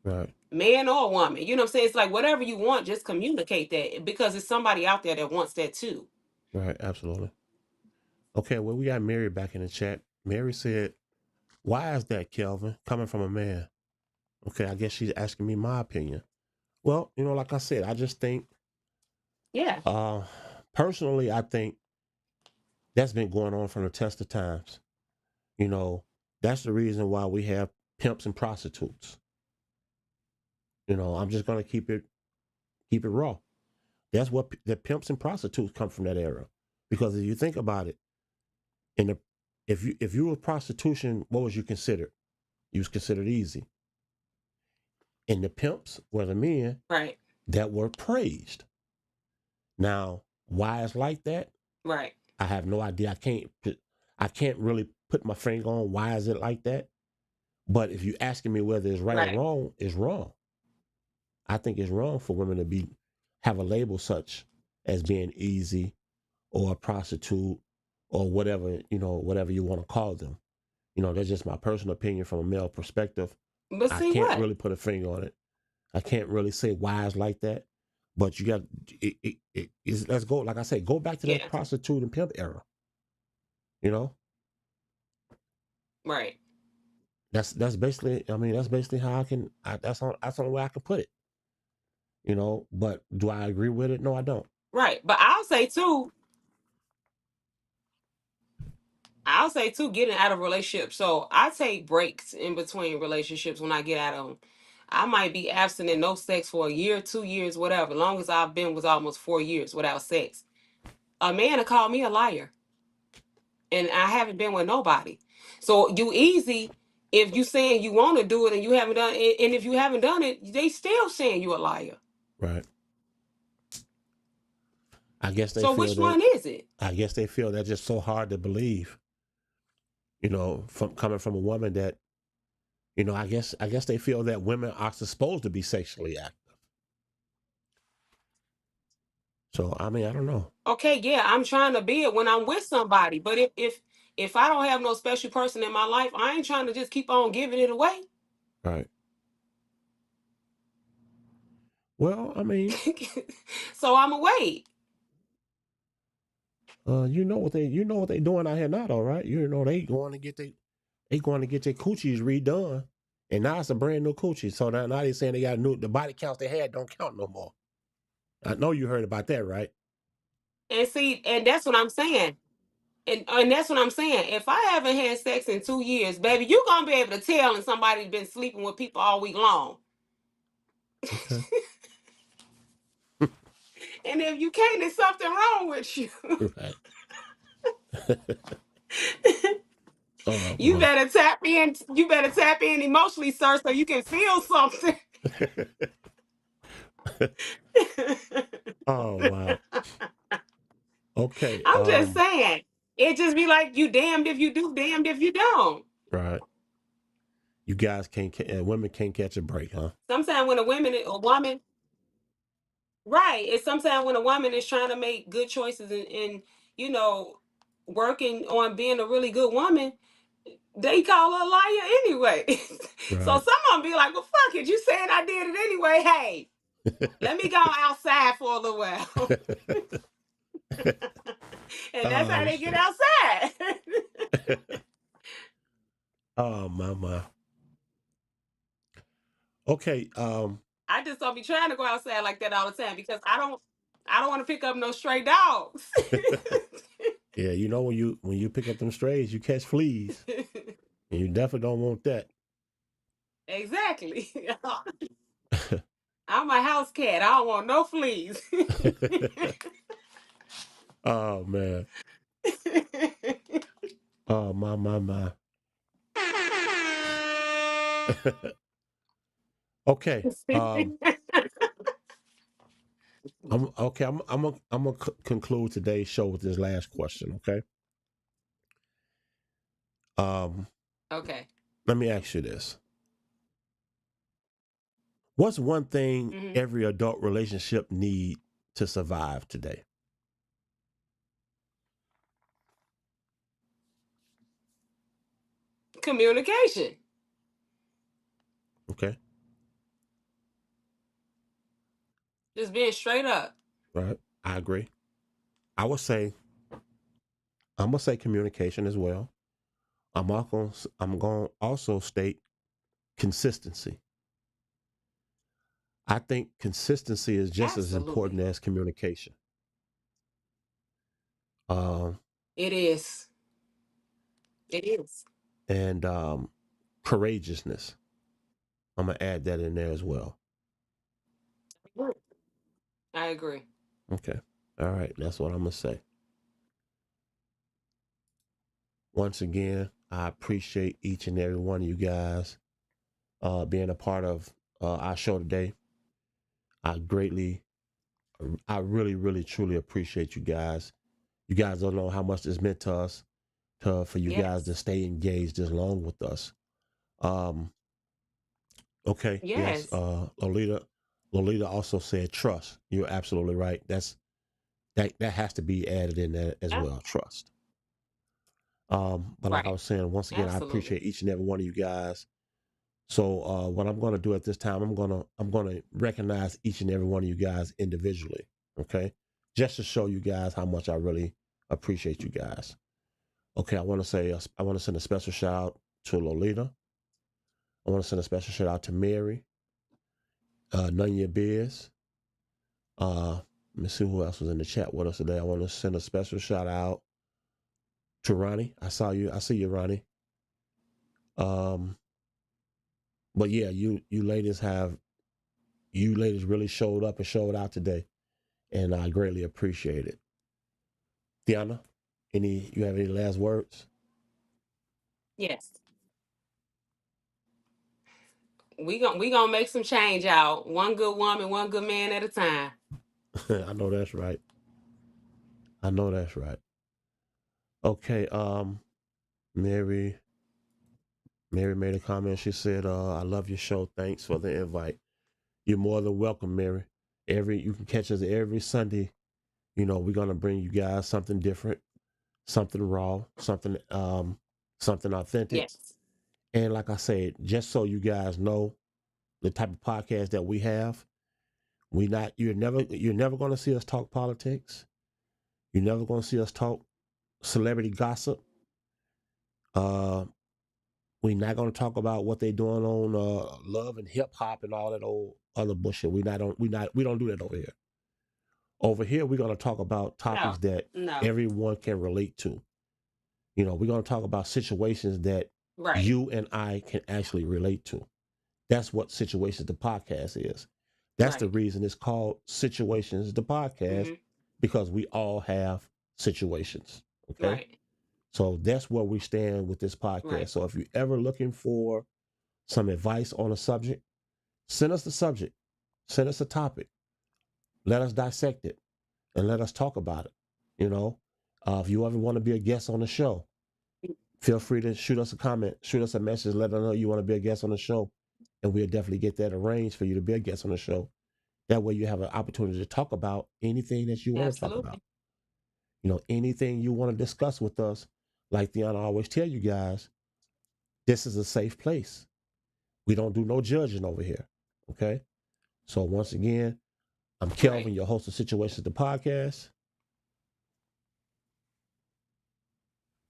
right. Man or woman. You know what I'm saying? It's like whatever you want, just communicate that because it's somebody out there that wants that too. Right. Absolutely. Okay. Well, we got Mary back in the chat. Mary said, "Why is that, Kelvin? Coming from a man?" Okay. I guess she's asking me my opinion. Well, like I said, I just think, Yeah. uh, personally, I think that's been going on from the test of times. You know, that's the reason why we have pimps and prostitutes. I'm just gonna keep it raw. That's what the pimps and prostitutes come from that era. Because if you think about it, in the if you were prostitution, what was you considered? You was considered easy. And the pimps were the men Right. that were praised. Now, why it's like that? Right. I have no idea. I can't really put my finger on why is it like that. But if you're asking me whether it's right or Right. wrong, it's wrong. I think it's wrong for women to have a label such as being easy or a prostitute or whatever you want to call them. That's just my personal opinion from a male perspective. But I see can't what? really put a finger on it. I can't really say why it's like that. But you got let's go. Like I said, go back to that Yeah. prostitute and pimp era. You know, Right. that's basically. I mean, that's basically how that's the only way I can put it. But do I agree with it? No, I don't. Right. But I'll say too, getting out of relationships. So I take breaks in between relationships when I get out of them. I might be absent and no sex for a year, 2 years, whatever. Long as I've been was almost 4 years without sex. A man will call me a liar, and I haven't been with nobody. So you easy if you saying you want to do it and you haven't done it, and if you haven't done it, they still saying you a liar. Right. I guess they So feel which that. one is it? I guess they feel that's just so hard to believe. From coming from a woman that, I guess they feel that women are supposed to be sexually active. So I mean, I don't know. Okay, yeah, I'm trying to be it when I'm with somebody. But if I don't have no special person in my life, I ain't trying to just keep on giving it away. Right. Well, I mean, So I'm away. you know what they doing out here now, though, right? They going to get their coochies redone, and now it's a brand new coochie. So now they saying they got the body counts they had don't count no more. I know you heard about that, right? And see, and that's what I'm saying. And that's what I'm saying. If I haven't had sex in 2 years, baby, you gonna be able to tell, and somebody's been sleeping with people all week long. Okay. And if you can't, there's something wrong with you. Right. Oh You boy. better tap in. You better tap in emotionally, sir, so you can feel something. Oh wow. Okay. I'm just saying. It just be like you damned if you do, damned if you don't. Right. You guys women can't catch a break, huh? Sometimes when a woman, right? It's sometimes when a woman is trying to make good choices and you know working on being a really good woman, they call her a liar anyway. So Right. some of them be like, "Well, fuck it, you saying I did it anyway? Hey, let me go outside for a little while." And that's how Oh they get shit. outside. Oh my. Okay. I just don't be trying to go outside like that all the time because I don't want to pick up no stray dogs. Yeah, when you pick up them strays, you catch fleas, and you definitely don't want that. Exactly. I'm a house cat. I don't want no fleas. Oh man. Oh my. Okay. I'm okay. I'm gonna conclude today's show with this last question. Okay. Um, Okay. Let me ask you this: what's one thing Hmm. every adult relationship need to survive today? Communication. Okay. Just being straight up. Right. I agree. I would say I'm gonna say communication as well. I'm going to also state consistency. I think consistency is just as important Absolutely. as communication. Um, It is. It is. and courageousness. I'm gonna add that in there as well. I agree. Okay. All right. That's what I'm gonna say. Once again, I appreciate each and every one of you guys being a part of our show today. I greatly, I really, really, truly appreciate you guys. You guys don't know how much this meant to us, for you guys to Yes. stay engaged this long with us. Um, okay, yes. Yes. Lolita also said trust. You're absolutely right. That has to be added in there as well. Trust. But like I Right. was saying, once again, I Absolutely. appreciate each and every one of you guys. So what I'm gonna do at this time, I'm gonna recognize each and every one of you guys individually. Okay, just to show you guys how much I really appreciate you guys. Okay, I want to send a special shout out to Lolita. I want to send a special shout out to Mary, None Your Biz. Let me see who else was in the chat with us today. I want to send a special shout out to Ronnie. I saw you. I see you, Ronnie. Um, but yeah, you ladies really showed up and showed out today, and I greatly appreciate it. Tiana, you have any last words? Yes. We gonna make some change out. One good woman, one good man at a time. I know that's right. I know that's right. Okay, Mary made a comment. She said, I love your show. Thanks for the invite. You're more than welcome, Mary. You can catch us every Sunday. You know, we're gonna bring you guys something different, something raw, something authentic. Yes. And like I said, just so you guys know the type of podcast that we have, you're never gonna see us talk politics. You're never gonna see us talk celebrity gossip. Uh we're not gonna talk about what they're doing on love and hip hop and all that old other bullshit. We don't do that over here. Over here, we're gonna talk about No. topics that No. everyone can relate to. You know, we're gonna talk about situations that Right. you and I can actually relate to. That's what Situations the podcast is. That's the Right. reason it's called Situations the podcast, Mm-hmm. because we all have situations. Okay. Right. So that's where we stand with this podcast. Right. So if you're ever looking for some advice on a subject, send us the subject, send us a topic, let us dissect it, and let us talk about it. You know, if you ever want to be a guest on the show, feel free to shoot us a comment, shoot us a message, let us know you want to be a guest on the show, and we'll definitely get that arranged for you to be a guest on the show. That way you have an opportunity to talk about anything that you want to talk about. Absolutely. You know, anything you want to discuss with us. Like Deanna always tell you guys, this is a safe place. We don't do no judging over here. Okay. So once again, I'm Kelvin, Right. your host of Situations the podcast.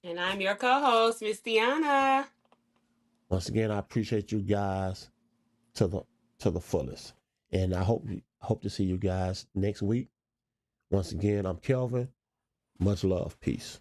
And I'm your co-host, Miss Deanna. Once again, I appreciate you guys to the fullest. And I hope to see you guys next week. Once again, I'm Kelvin. Much love. Peace.